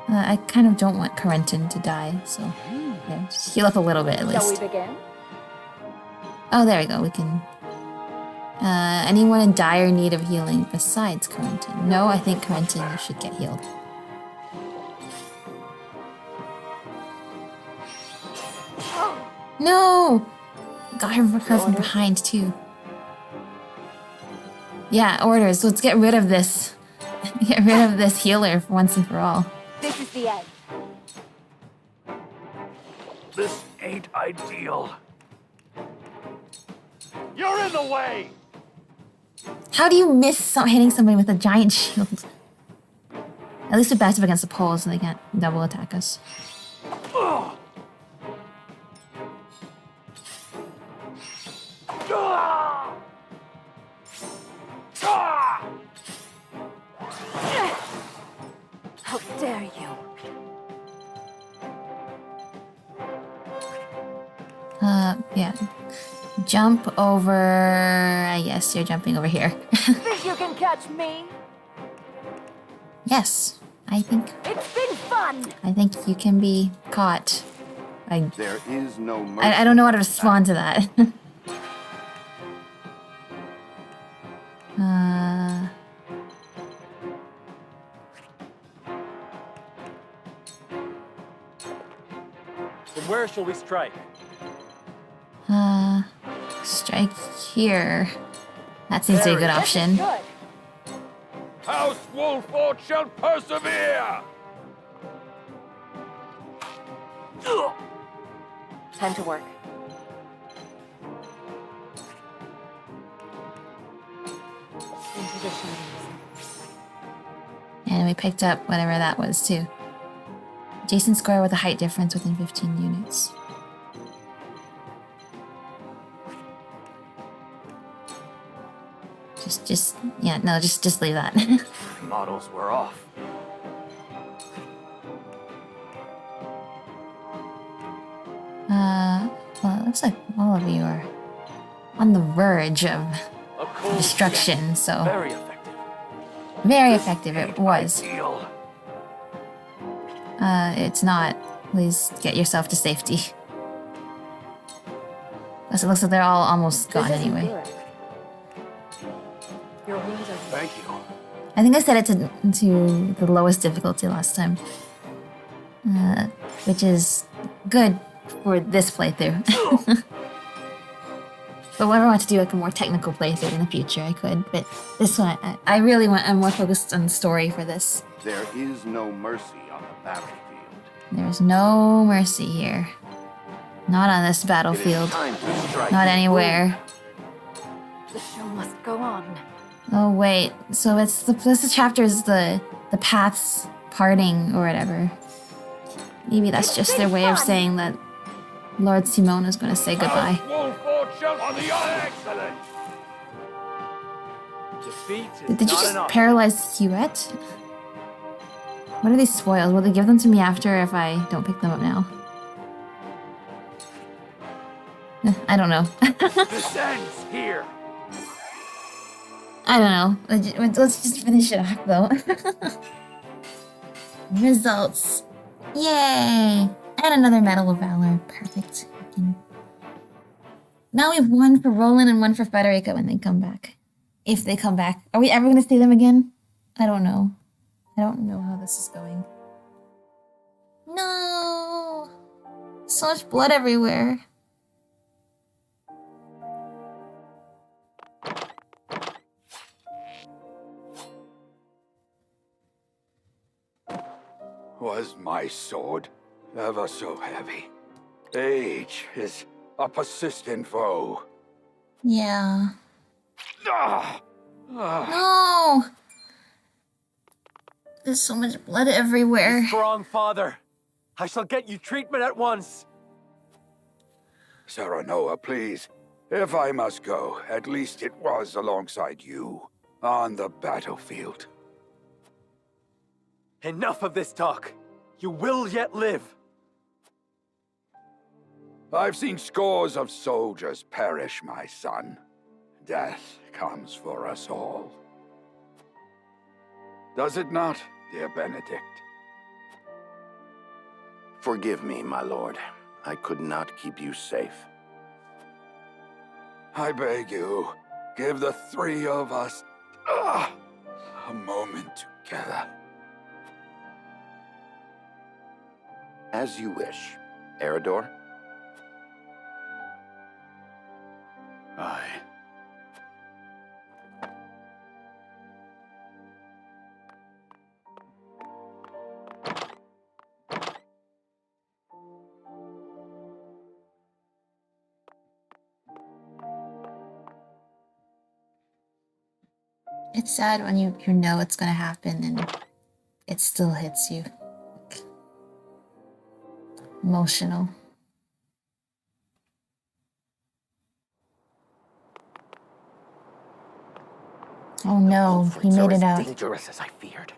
I kind of don't want Corentin to die, so yeah, just heal up a little bit at least. Shall we begin? Oh, there we go, we can... anyone in dire need of healing besides Corentin? No, I think Corentin should get healed. No! Got her from behind too. Yeah, orders. Let's get rid of this. Get rid of this healer for once and for all. This is the end. This ain't ideal. You're in the way! How do you miss hitting somebody with a giant shield? At least we backed up against the pole so they can't double attack us. Ugh. How dare you? Yeah. Jump over... I guess you're jumping over here. Think you can catch me? Yes, I think... It's been fun! I think you can be caught. There is no mercy. I don't know how to respond to that. Then where shall we strike? Strike here. That seems to be a good option. House Wolford shall persevere! Time to work. Into the shadows. And we picked up whatever that was too. Adjacent square with a height difference within 15 units. Just leave that. Models were off. Well, it looks like all of you are on the verge of destruction, so... Very effective. Very effective, it was. It's not. Please get yourself to safety. Because it looks like they're all almost gone anyway. Your wounds are... Thank you. I think I set it to the lowest difficulty last time. Which is good for this playthrough. But whenever I want to do like a more technical playthrough in the future, I could. But this one, I really want. I'm more focused on the story for this. There is no mercy on the battlefield. There's no mercy here. Not on this battlefield. Not anywhere. The show must go on. Oh wait, so it's this chapter is the paths parting or whatever. Maybe that's just their way of saying that Lord Simone is going to say goodbye. Did you just paralyze Huette? What are these spoils? Will they give them to me after if I don't pick them up now? I don't know. This ends here. I don't know. Let's just finish it off though. Results. Yay! And another Medal of Valor. Perfect. Now we have one for Roland and one for Federica when they come back. If they come back. Are we ever going to see them again? I don't know. I don't know how this is going. No! So much blood everywhere. Was my sword ever so heavy? Age is a persistent foe. Yeah. Ah! No! There's so much blood everywhere. Strong, father. I shall get you treatment at once. Serenoa, please. If I must go, at least it was alongside you on the battlefield. Enough of this talk. You will yet live. I've seen scores of soldiers perish, my son. Death comes for us all. Does it not, dear Benedict? Forgive me, my lord. I could not keep you safe. I beg you, give the three of us a moment together. As you wish. Eridor? Aye. It's sad when you know it's gonna happen and it still hits you. Emotional. Oh no, he made it out. Dangerous as I feared.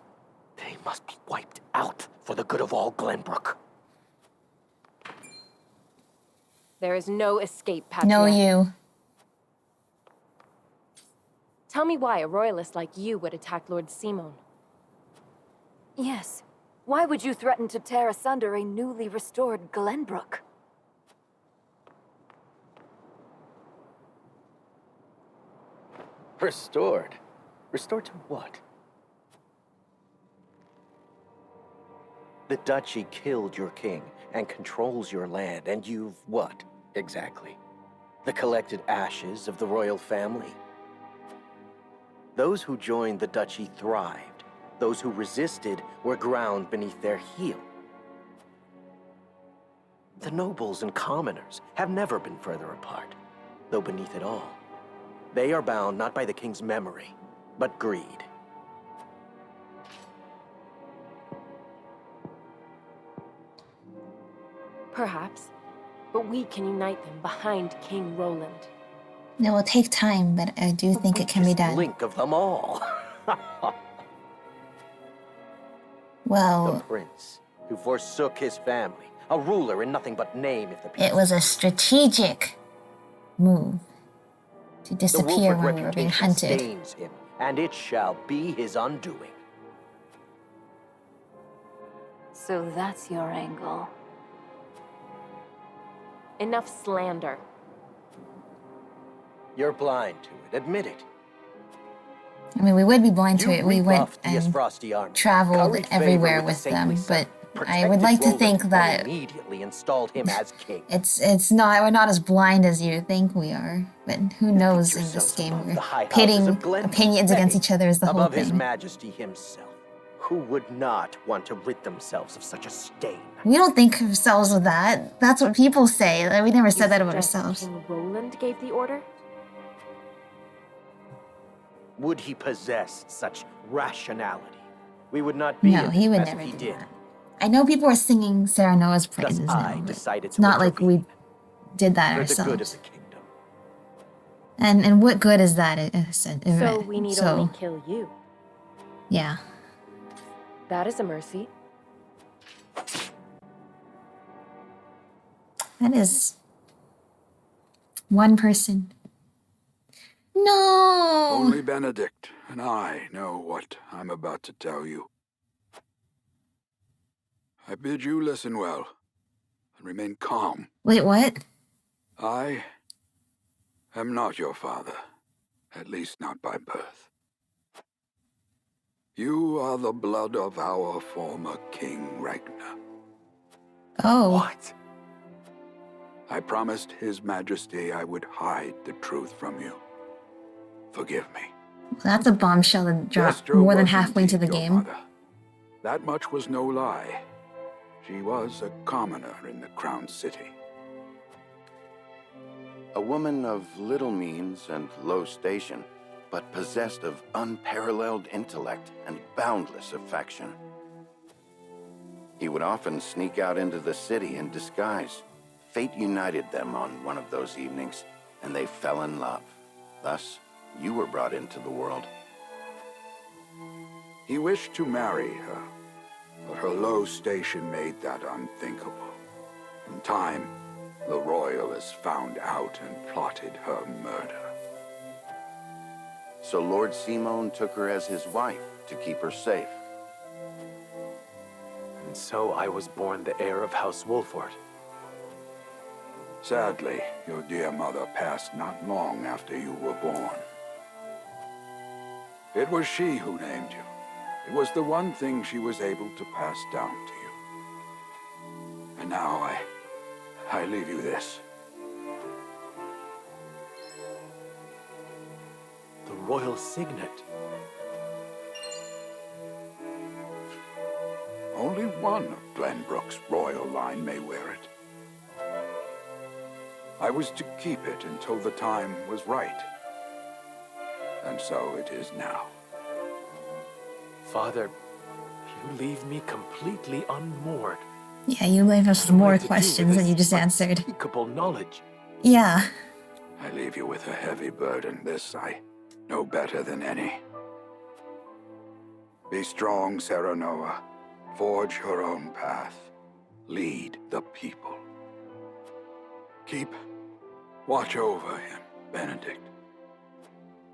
They must be wiped out for the good of all Glenbrook. There is no escape, Patrick. No, you. Tell me why a royalist like you would attack Lord Simon. Yes. Why would you threaten to tear asunder a newly restored Glenbrook? Restored? Restored to what? The duchy killed your king and controls your land, and you've what, exactly? The collected ashes of the royal family? Those who joined the duchy thrived. Those who resisted were ground beneath their heel. The nobles and commoners have never been further apart, though beneath it all, they are bound not by the king's memory, but greed. Perhaps, but we can unite them behind King Roland. It will take time, but I do think it can be done. Link of them all. Well, the prince who forsook his family, a ruler in nothing but name if the people. It was a strategic move to disappear when we were being hunted. Stains him, and it shall be his undoing. So that's your angle. Enough slander. You're blind to it. Admit it. I mean, we would be blind to You it. We went rebuffed the and Frosty army, traveled curried everywhere favor with the them, saintly but son, I would protected like to Roland, think and that immediately installed him as king. it's not, we're not as blind as you think we are. But who knows, in this yourselves game above we're the high houses pitting of Glenbrook. opinions against Nay, each other is the whole above His thing. Majesty himself. Who would not want to rid themselves of such a stain? We don't think of ourselves with that. That's what people say. Like, we never You said that about suggest ourselves. King Roland gave the order? Would he possess such rationality? We would not be No, in he this would mess never if he do did. that. I know people are singing Sarah Noah's Thus praises I now, but decided it's to not like we intervene did that for the good of ourselves. the kingdom. And what good is that? So we need only kill you. Yeah. That is a mercy. That is one person. No! Only Benedict and I know what I'm about to tell you. I bid you listen well and remain calm. Wait, what? I am not your father, at least not by birth. You are the blood of our former king, Ragnar. Oh. What? I promised His Majesty I would hide the truth from you. Forgive me. That's a bombshell that dropped Jester more than was halfway into the indeed your game. mother. That much was no lie. She was a commoner in the Crown City. A woman of little means and low station, but possessed of unparalleled intellect and boundless affection. He would often sneak out into the city in disguise. Fate united them on one of those evenings, and they fell in love. Thus, you were brought into the world. He wished to marry her, but her low station made that unthinkable. In time, the royalists found out and plotted her murder. So Lord Simon took her as his wife to keep her safe. And so I was born the heir of House Wolford. Sadly, your dear mother passed not long after you were born. It was she who named you. It was the one thing she was able to pass down to you. And now I leave you this. The royal signet. Only one of Glenbrook's royal line may wear it. I was to keep it until the time was right. And so it is now. Father, you leave me completely unmoored. Yeah, you leave us with more questions than you just answered. Unspeakable knowledge. Yeah. I leave you with a heavy burden. This I know better than any. Be strong, Sarah Noah. Forge your own path. Lead the people. Keep watch over him, Benedict.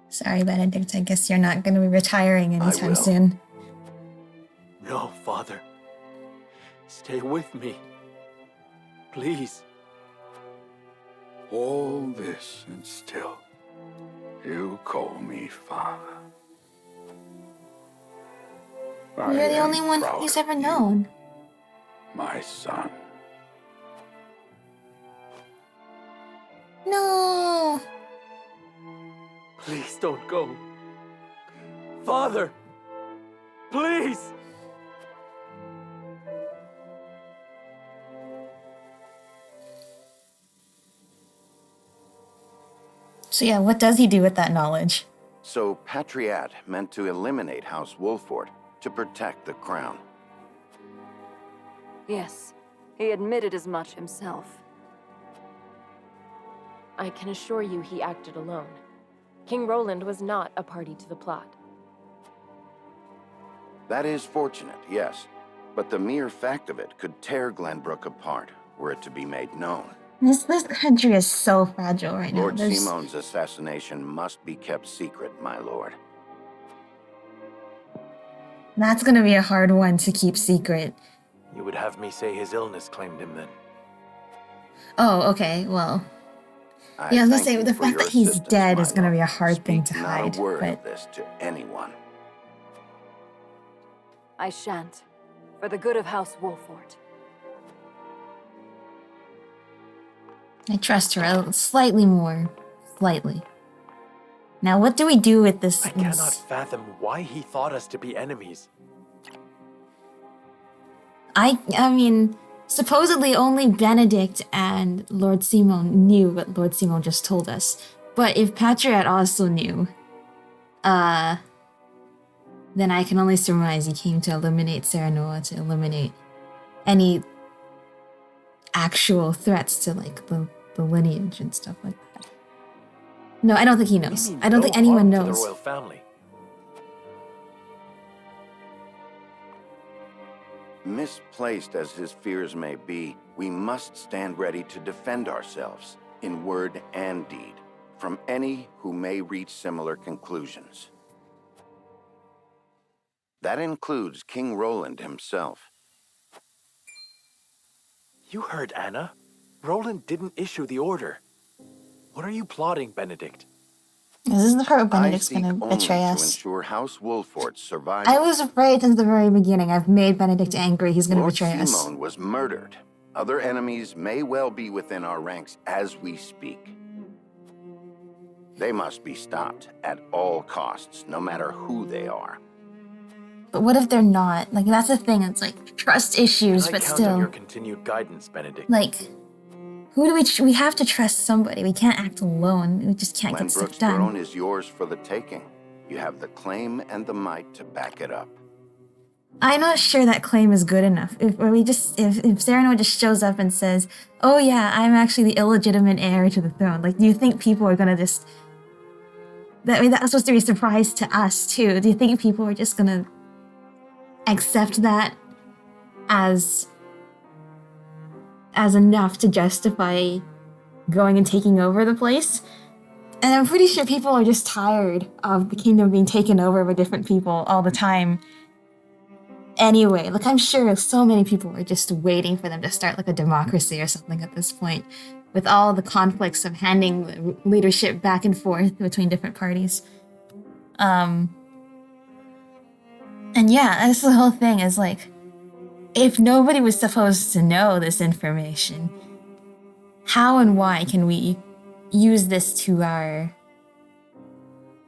Sorry, Benedict. I guess you're not going to be retiring anytime soon. No, Father. Stay with me. Please. All this and still, you call me father. You're the only one he's ever known. My son. No. Please don't go. Father! Please! So yeah, what does he do with that knowledge? So Patriat meant to eliminate House Wolford to protect the crown. Yes, he admitted as much himself. I can assure you he acted alone. King Roland was not a party to the plot. That is fortunate, yes. But the mere fact of it could tear Glenbrook apart, were it to be made known. This country is so fragile right now. Lord Simon's assassination must be kept secret, my lord. That's gonna be a hard one to keep secret. You would have me say his illness claimed him then. Oh, okay, well. I Yeah, I was gonna thank say, you the for fact your that he's assistance, dead my is gonna love. be a hard thing to Speak not hide, a word but... of this to anyone. I shan't. For the good of House Wolfort. I trust her slightly more. Slightly. Now, what do we do with this? I cannot fathom why he thought us to be enemies. I mean, supposedly only Benedict and Lord Simon knew what Lord Simon just told us. But if Patriot also knew, then I can only surmise he came to eliminate Serenoa, to eliminate any actual threats to, like, the lineage and stuff like that. No, I don't think he knows. I don't think anyone knows. To the royal family. Misplaced as his fears may be, we must stand ready to defend ourselves, in word and deed, from any who may reach similar conclusions. That includes King Roland himself. You heard Anna. Roland didn't issue the order. What are you plotting, Benedict? This is the part where Benedict's I seek gonna betray only to us. ensure House Wolfort's survival. I was afraid since the very beginning. I've made Benedict angry. He's gonna betray us. Lord Simon was murdered. Other enemies may well be within our ranks as we speak. They must be stopped at all costs, no matter who they are. But what if they're not? Like, that's the thing. It's like trust issues, Can I but count still. on your continued guidance, Benedict? Like, who do we have to trust somebody. We can't act alone. We just can't get stuff Glenbrook's done. throne is yours for the taking. You have the claim and the might to back it up. I'm not sure that claim is good enough. If Serenoa just shows up and says, "Oh yeah, I'm actually the illegitimate heir to the throne," like, do you think people are gonna just? I mean, that's supposed to be a surprise to us too. Do you think people are just gonna accept that as enough to justify going and taking over the place? And I'm pretty sure people are just tired of the kingdom being taken over by different people all the time. Anyway, like, I'm sure so many people are just waiting for them to start like a democracy or something at this point, with all the conflicts of handing the leadership back and forth between different parties. And yeah, that's the whole thing, is like, if nobody was supposed to know this information, how and why can we use this to our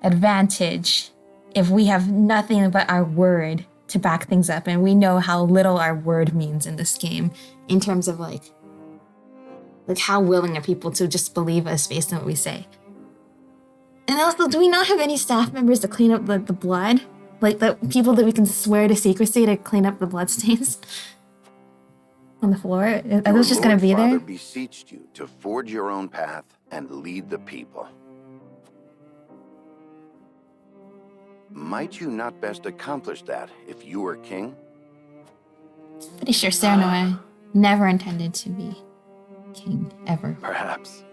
advantage if we have nothing but our word to back things up, and we know how little our word means in this game in terms of like how willing are people to just believe us based on what we say? And also, do we not have any staff members to clean up the blood? Like, the people that we can swear to secrecy to clean up the bloodstains on the floor? Are those just going to be there? Your Lord Father beseeched you to forge your own path and lead the people. Might you not best accomplish that if you were king? Pretty sure Serenoa never intended to be king, ever. Perhaps.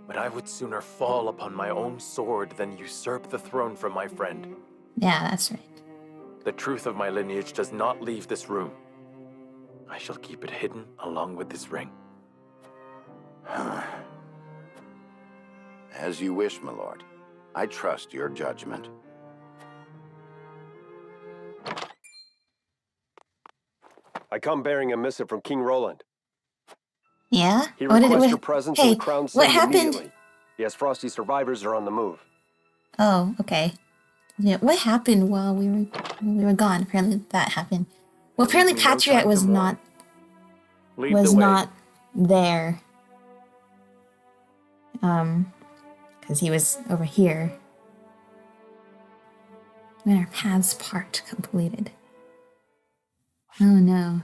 But I would sooner fall upon my own sword than usurp the throne from my friend. Yeah, that's right. The truth of my lineage does not leave this room. I shall keep it hidden along with this ring. As you wish, my lord. I trust your judgment. I come bearing a missive from King Roland. Yeah? He requests your presence in the crown city immediately. Yes, Frosty survivors are on the move. Oh, okay. Yeah, what happened while we were gone? Apparently that happened. Well, apparently Patriot was not there. Because he was over here. When our paths part completed. Oh no.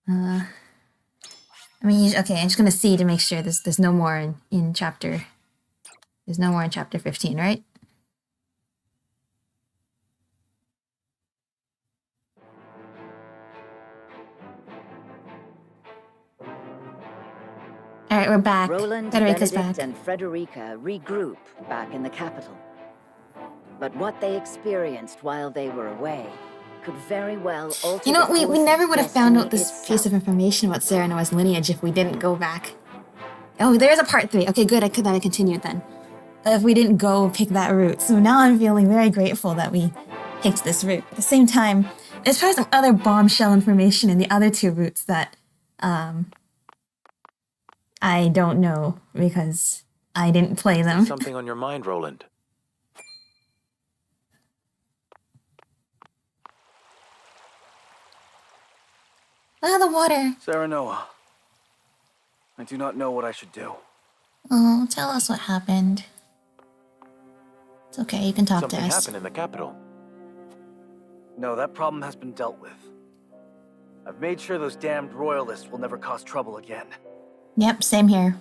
I mean, okay, I'm just gonna see to make sure there's no more in chapter. There's no more in chapter 15, right? All right, we're back. Roland, Frederica's Benedict, back. and Frederica regroup back in the capital. But what they experienced while they were away could very well alter You know, the we course never of would have found destiny out this itself. piece of information about Sarah Noah's lineage if we didn't go back. Oh, there's a part 3. Okay, good. I could have continued then. If we didn't go pick that route. So now I'm feeling very grateful that we picked this route. At the same time, there's probably some other bombshell information in the other 2 routes that I don't know because I didn't play them. There's something on your mind, Roland. Ah, the water. Sarah Noah, I do not know what I should do. Oh, tell us what happened. It's okay, you can talk Something to us. happened in the capital. No, that problem has been dealt with. I've made sure those damned royalists will never cause trouble again. Yep, same here.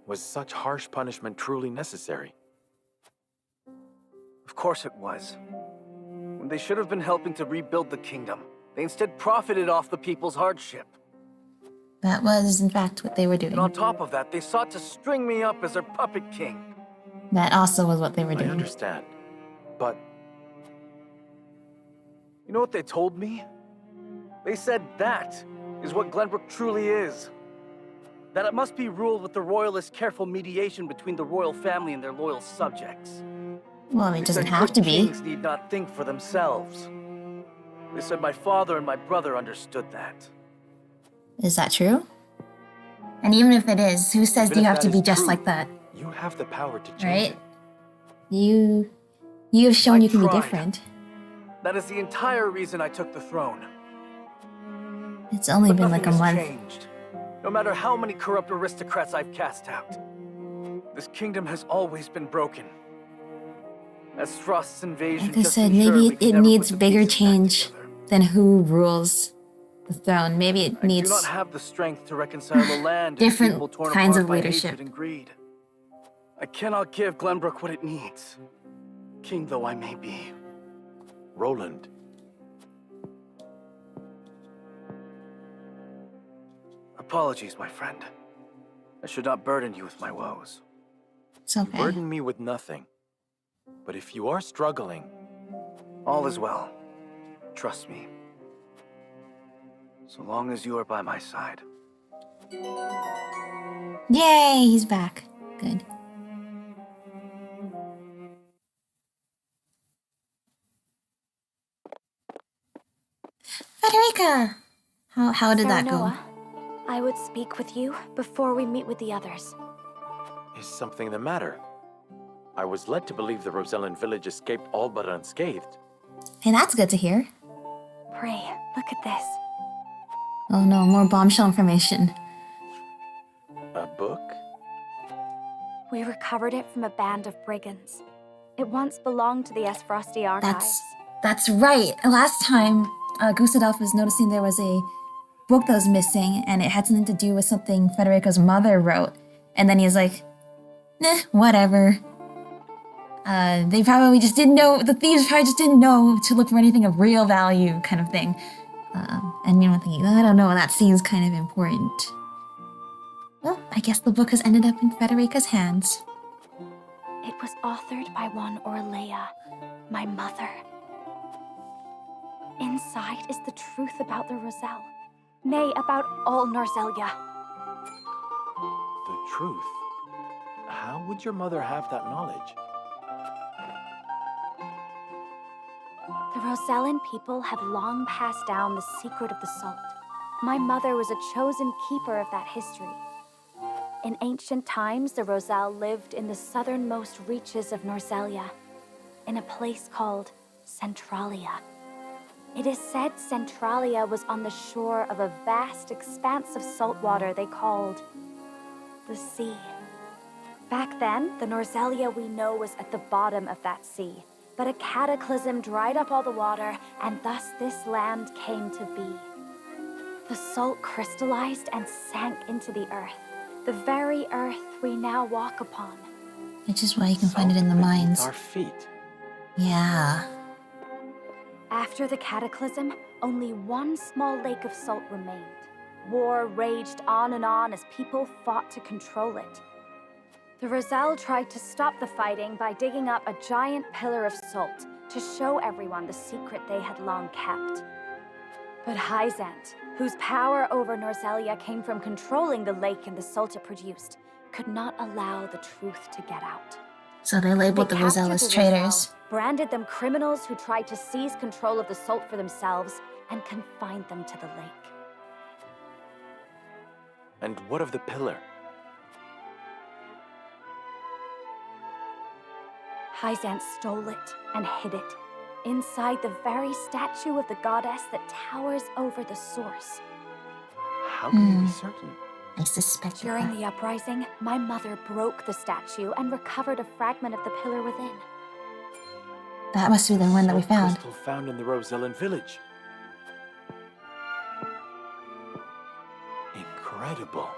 Was such harsh punishment truly necessary? Of course it was. When they should have been helping to rebuild the kingdom, they instead profited off the people's hardship. That was, in fact, what they were doing. And on top of that, they sought to string me up as their puppet king. That also was what they were doing. I understand, but... You know what they told me? They said that is what Glenbrook truly is. That it must be ruled with the royalists' careful mediation between the royal family and their loyal subjects. Well, it They doesn't said have good to be. kings need not think for themselves. They said my father and my brother understood that. Is that true? And even if it is, who says Even you if have that to be is just true, like that? You have the power to change Right? it. You have shown I you can be tried. different. That is the entire reason I took the throne. It's only But been nothing like a has month. changed. No matter how many corrupt aristocrats I've cast out, this kingdom has always been broken. As Frost's invasion Like I just said, ensured maybe we could it never needs put the bigger pieces back change together. than who rules the throne. Maybe it I do not needs have the strength to reconcile the land different and people torn kinds apart of by leadership. hatred and greed. I cannot give Glenbrook what it needs, king though I may be. Roland, Apologies, my friend. I should not burden you with my woes. It's okay. burden me with nothing. But if you are struggling... All is well. Trust me. So long as you are by my side. Yay, he's back. Good. Federica! How did that go? Noah, I would speak with you before we meet with the others. Is something the matter? I was led to believe the Rosellan village escaped all but unscathed. Hey, that's good to hear. Pray, look at this. Oh no, more bombshell information. A book? We recovered it from a band of brigands. It once belonged to the Esfrosti archives. That's right. Last time, Gustadolf was noticing there was a book that was missing, and it had something to do with something Federica's mother wrote. And then he was like, "Nah, whatever." They probably just didn't know, the thieves probably just didn't know to look for anything of real value, kind of thing. And you know, thinking, I don't know, that seems kind of important. Well, I guess the book has ended up in Federica's hands. It was authored by one Orlea, my mother. Inside is the truth about the Roselle. Nay, about all Norzelia. The truth? How would your mother have that knowledge? The Rosellan people have long passed down the secret of the salt. My mother was a chosen keeper of that history. In ancient times, the Roselle lived in the southernmost reaches of Norzelia, in a place called Centralia. It is said Centralia was on the shore of a vast expanse of salt water they called the sea. Back then, the Norzelia we know was at the bottom of that sea, but a cataclysm dried up all the water, and thus this land came to be. The salt crystallized and sank into the earth, the very earth we now walk upon. Which is why you can find it in the mines. Our feet. Yeah. After the cataclysm, only one small lake of salt remained. War raged on and on as people fought to control it. The Roselle tried to stop the fighting by digging up a giant pillar of salt to show everyone the secret they had long kept. But Hyzant, whose power over Norzelia came from controlling the lake and the salt it produced, could not allow the truth to get out. So they labeled the Roselle captured as the traitors. Roselle, branded them criminals who tried to seize control of the salt for themselves, and confined them to the lake. And what of the pillar? Hyzant stole it and hid it inside the very statue of the goddess that towers over the source. How can you be certain? I suspect During the uprising, my mother broke the statue and recovered a fragment of the pillar within. that must be the one that we found. Crystal found in the Rosellan village. Incredible.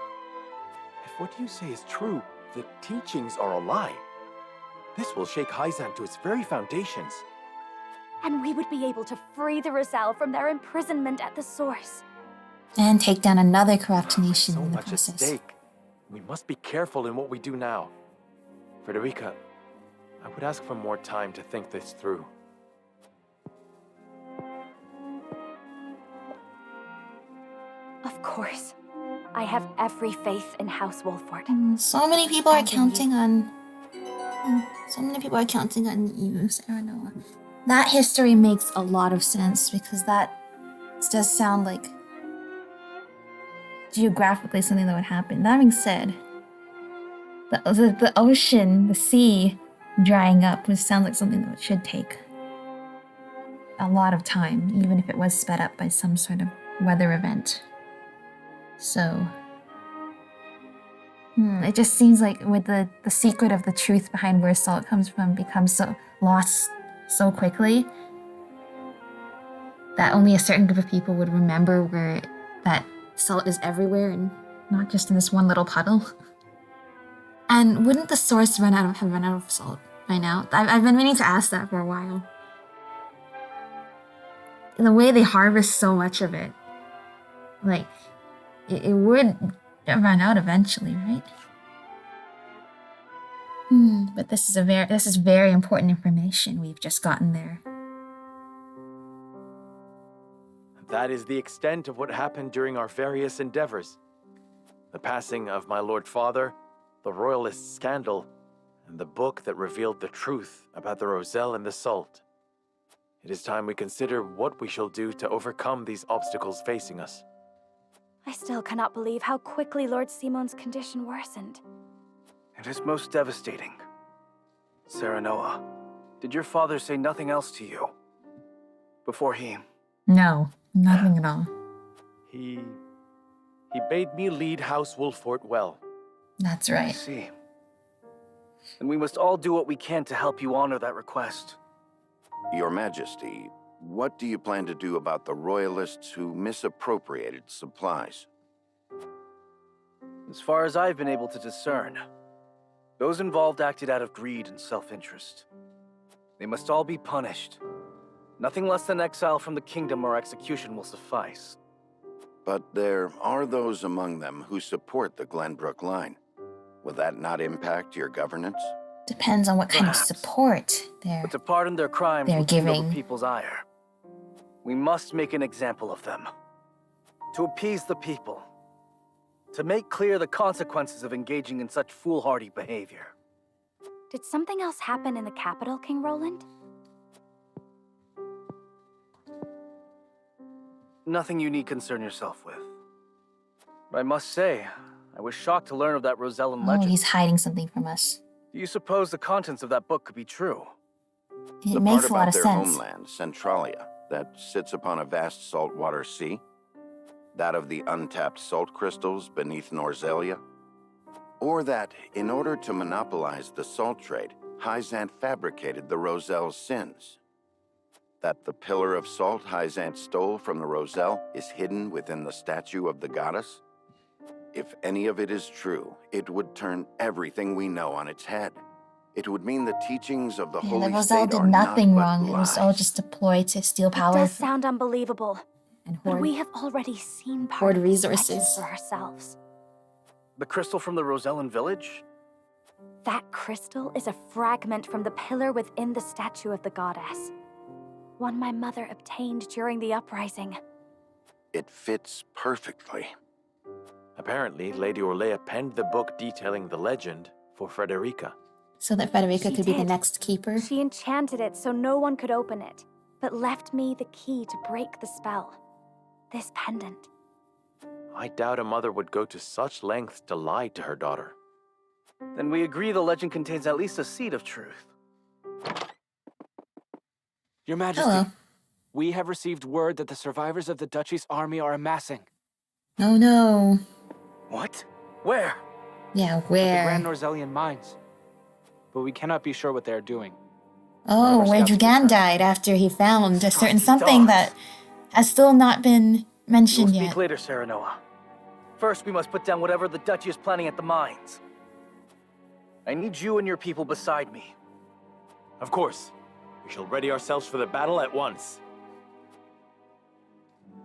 If what you say is true, the teachings are a lie. This will shake Hyzant to its very foundations. And we would be able to free the Roselle from their imprisonment at the source. And take down another corrupt nation So in the much at process. stake. We must be careful in what we do now. Frederica, I would ask for more time to think this through. Of course. I have every faith in House Wolford. So many people are And in counting on... So many people are counting on you, Sarah Noah. That history makes a lot of sense because that does sound like geographically something that would happen. That being said, the ocean, the sea drying up would sound like something that should take a lot of time, even if it was sped up by some sort of weather event. So, it just seems like with the secret of the truth behind where salt comes from becomes so lost so quickly that only a certain group of people would remember where that salt is everywhere and not just in this one little puddle. And wouldn't the source have run out of salt by now? I've been meaning to ask that for a while. The way they harvest so much of it, like, it would run out eventually, right? But this is very important information we've just gotten there. That is the extent of what happened during our various endeavors. The passing of my Lord Father, the Royalist scandal, and the book that revealed the truth about the Roselle and the salt. It is time we consider what we shall do to overcome these obstacles facing us. I still cannot believe how quickly Lord Simon's condition worsened. It is most devastating. Sarah Noah, did your father say nothing else to you? Before he... No, nothing at all. He bade me lead House Wolford well. That's I right. see. And we must all do what we can to help you honor that request. Your Majesty, what do you plan to do about the Royalists who misappropriated supplies? As far as I've been able to discern, those involved acted out of greed and self-interest. They must all be punished. Nothing less than exile from the kingdom or execution will suffice. But there are those among them who support the Glenbrook line. Will that not impact your governance? Depends on what kind of support But to pardon their crimes they're will kindle the giving. people's ire. We must make an example of them. To appease the people. To make clear the consequences of engaging in such foolhardy behavior. Did something else happen in the capital, King Roland? Nothing you need concern yourself with. But I must say, I was shocked to learn of that Rosellan Oh, legend. he's hiding something from us. Do you suppose the contents of that book could be true? It The makes part a lot about of their sense. homeland, Centralia, that sits upon a vast saltwater sea? That of the untapped salt crystals beneath Norzelia? Or that, in order to monopolize the salt trade, Hyzant fabricated the Roselle's sins? That the pillar of salt Hyzant stole from the Roselle is hidden within the statue of the goddess? If any of it is true, it would turn everything we know on its head. It would mean the teachings of the Yeah, Holy the Roselle State did are nothing not but wrong. It was all lies. just a ploy to steal It power does sound unbelievable. and But hoard. we have already seen Hoard part of this legend resources. for ourselves. The crystal from the Rosellan village? That crystal is a fragment from the pillar within the statue of the goddess. One my mother obtained during the uprising. It fits perfectly. Apparently, Lady Orlea penned the book detailing the legend for Frederica. So that Frederica She could be the did. next keeper. She enchanted it so no one could open it, but left me the key to break the spell. This pendant. I doubt a mother would go to such lengths to lie to her daughter. Then we agree the legend contains at least a seed of truth. Your Majesty, Hello. we have received word that the survivors of the Duchy's army are amassing. Oh no. What? Where? Yeah, At the where? Grand Norzelian mines. But we cannot be sure what they are doing. Oh, One of our where scouts Dragan returned. died after he found a certain Saucy something dogs. that has still not been We will mentioned speak yet. later, Serenoa. First, we must put down whatever the Duchy is planning at the mines. I need you and your people beside me. Of course. We shall ready ourselves for the battle at once.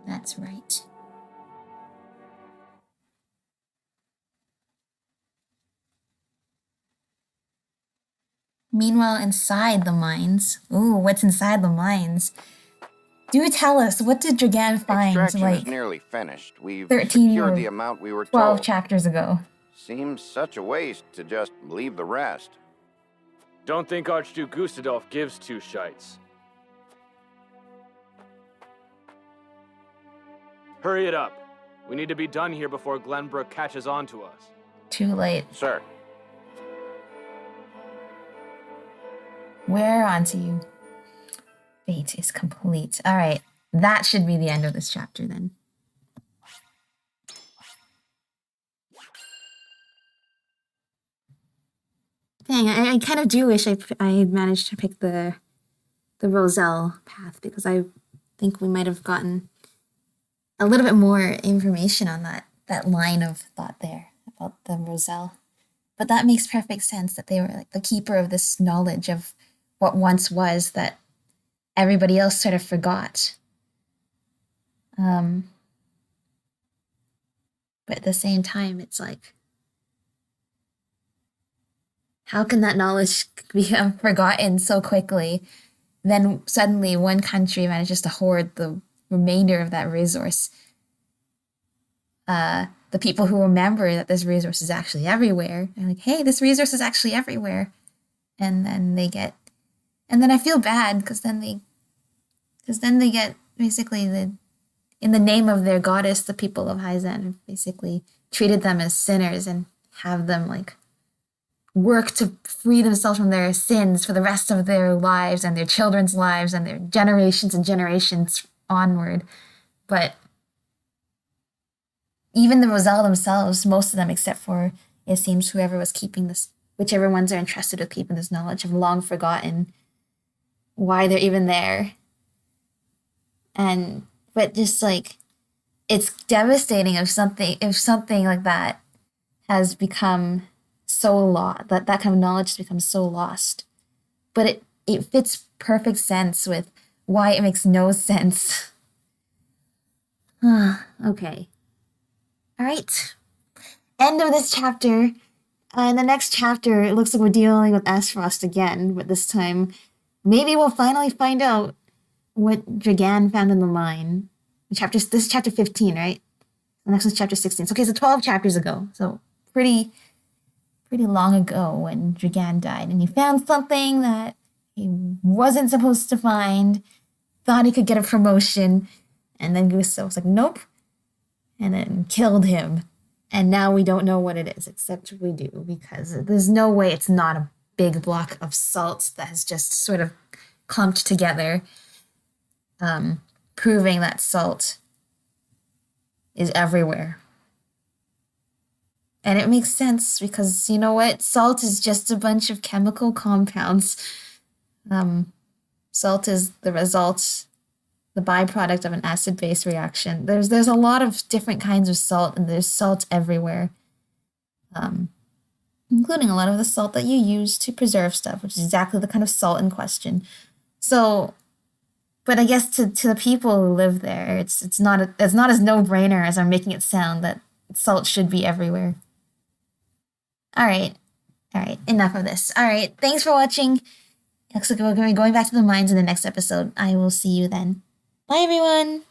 That's right. Meanwhile, inside the mines. Ooh, what's inside the mines? Do tell us, what did Dragan find Extraction is like nearly finished. We've 13 secured or the amount we were 12 told. chapters ago? Seems such a waste to just leave the rest. Don't think Archduke Gustadolf gives two shites. Hurry it up. We need to be done here before Glenbrook catches on to us. Too late. Sir. We're on to you. Fate is complete. All right. That should be the end of this chapter then. Dang, I kind of do wish I managed to pick the Roselle path, because I think we might have gotten a little bit more information on that line of thought there about the Roselle. But that makes perfect sense, that they were like the keeper of this knowledge of what once was that everybody else sort of forgot. But at the same time, it's like, how can that knowledge become forgotten so quickly? Then suddenly one country manages to hoard the remainder of that resource. The people who remember that this resource is actually everywhere are like, hey, this resource is actually everywhere. And then I feel bad, because then they get basically in the name of their goddess, the people of Hyzan have basically treated them as sinners and have them like work to free themselves from their sins for the rest of their lives and their children's lives and their generations and generations onward. But even the Roselle themselves, most of them, except for, it seems, whoever was keeping this, whichever ones are entrusted with keeping this knowledge, have long forgotten why they're even there. But just like, it's devastating if something like that has become so lost, that kind of knowledge has become so lost. But it fits perfect sense with why it makes no sense. Okay. All right. End of this chapter. In the next chapter, it looks like we're dealing with Asphost again, but this time, maybe we'll finally find out what Dragan found in the mine. This is chapter 15, right? The next one's chapter 16. So, okay, so 12 chapters ago. So pretty long ago when Dragan died. And he found something that he wasn't supposed to find, thought he could get a promotion, and then Gustav was like, nope, and then killed him. And now we don't know what it is, except we do, because there's no way it's not a big block of salt that has just sort of clumped together, proving that salt is everywhere. And it makes sense, because you know what? Salt is just a bunch of chemical compounds. Salt is the result, the byproduct of an acid-base reaction. There's a lot of different kinds of salt, and there's salt everywhere, including a lot of the salt that you use to preserve stuff, which is exactly the kind of salt in question. So, but I guess to the people who live there, it's not as no-brainer as I'm making it sound that salt should be everywhere. All right, All right, enough of this. All right, thanks for watching. Looks like we're going to be going back to the mines in the next episode. I will see you then. Bye, everyone.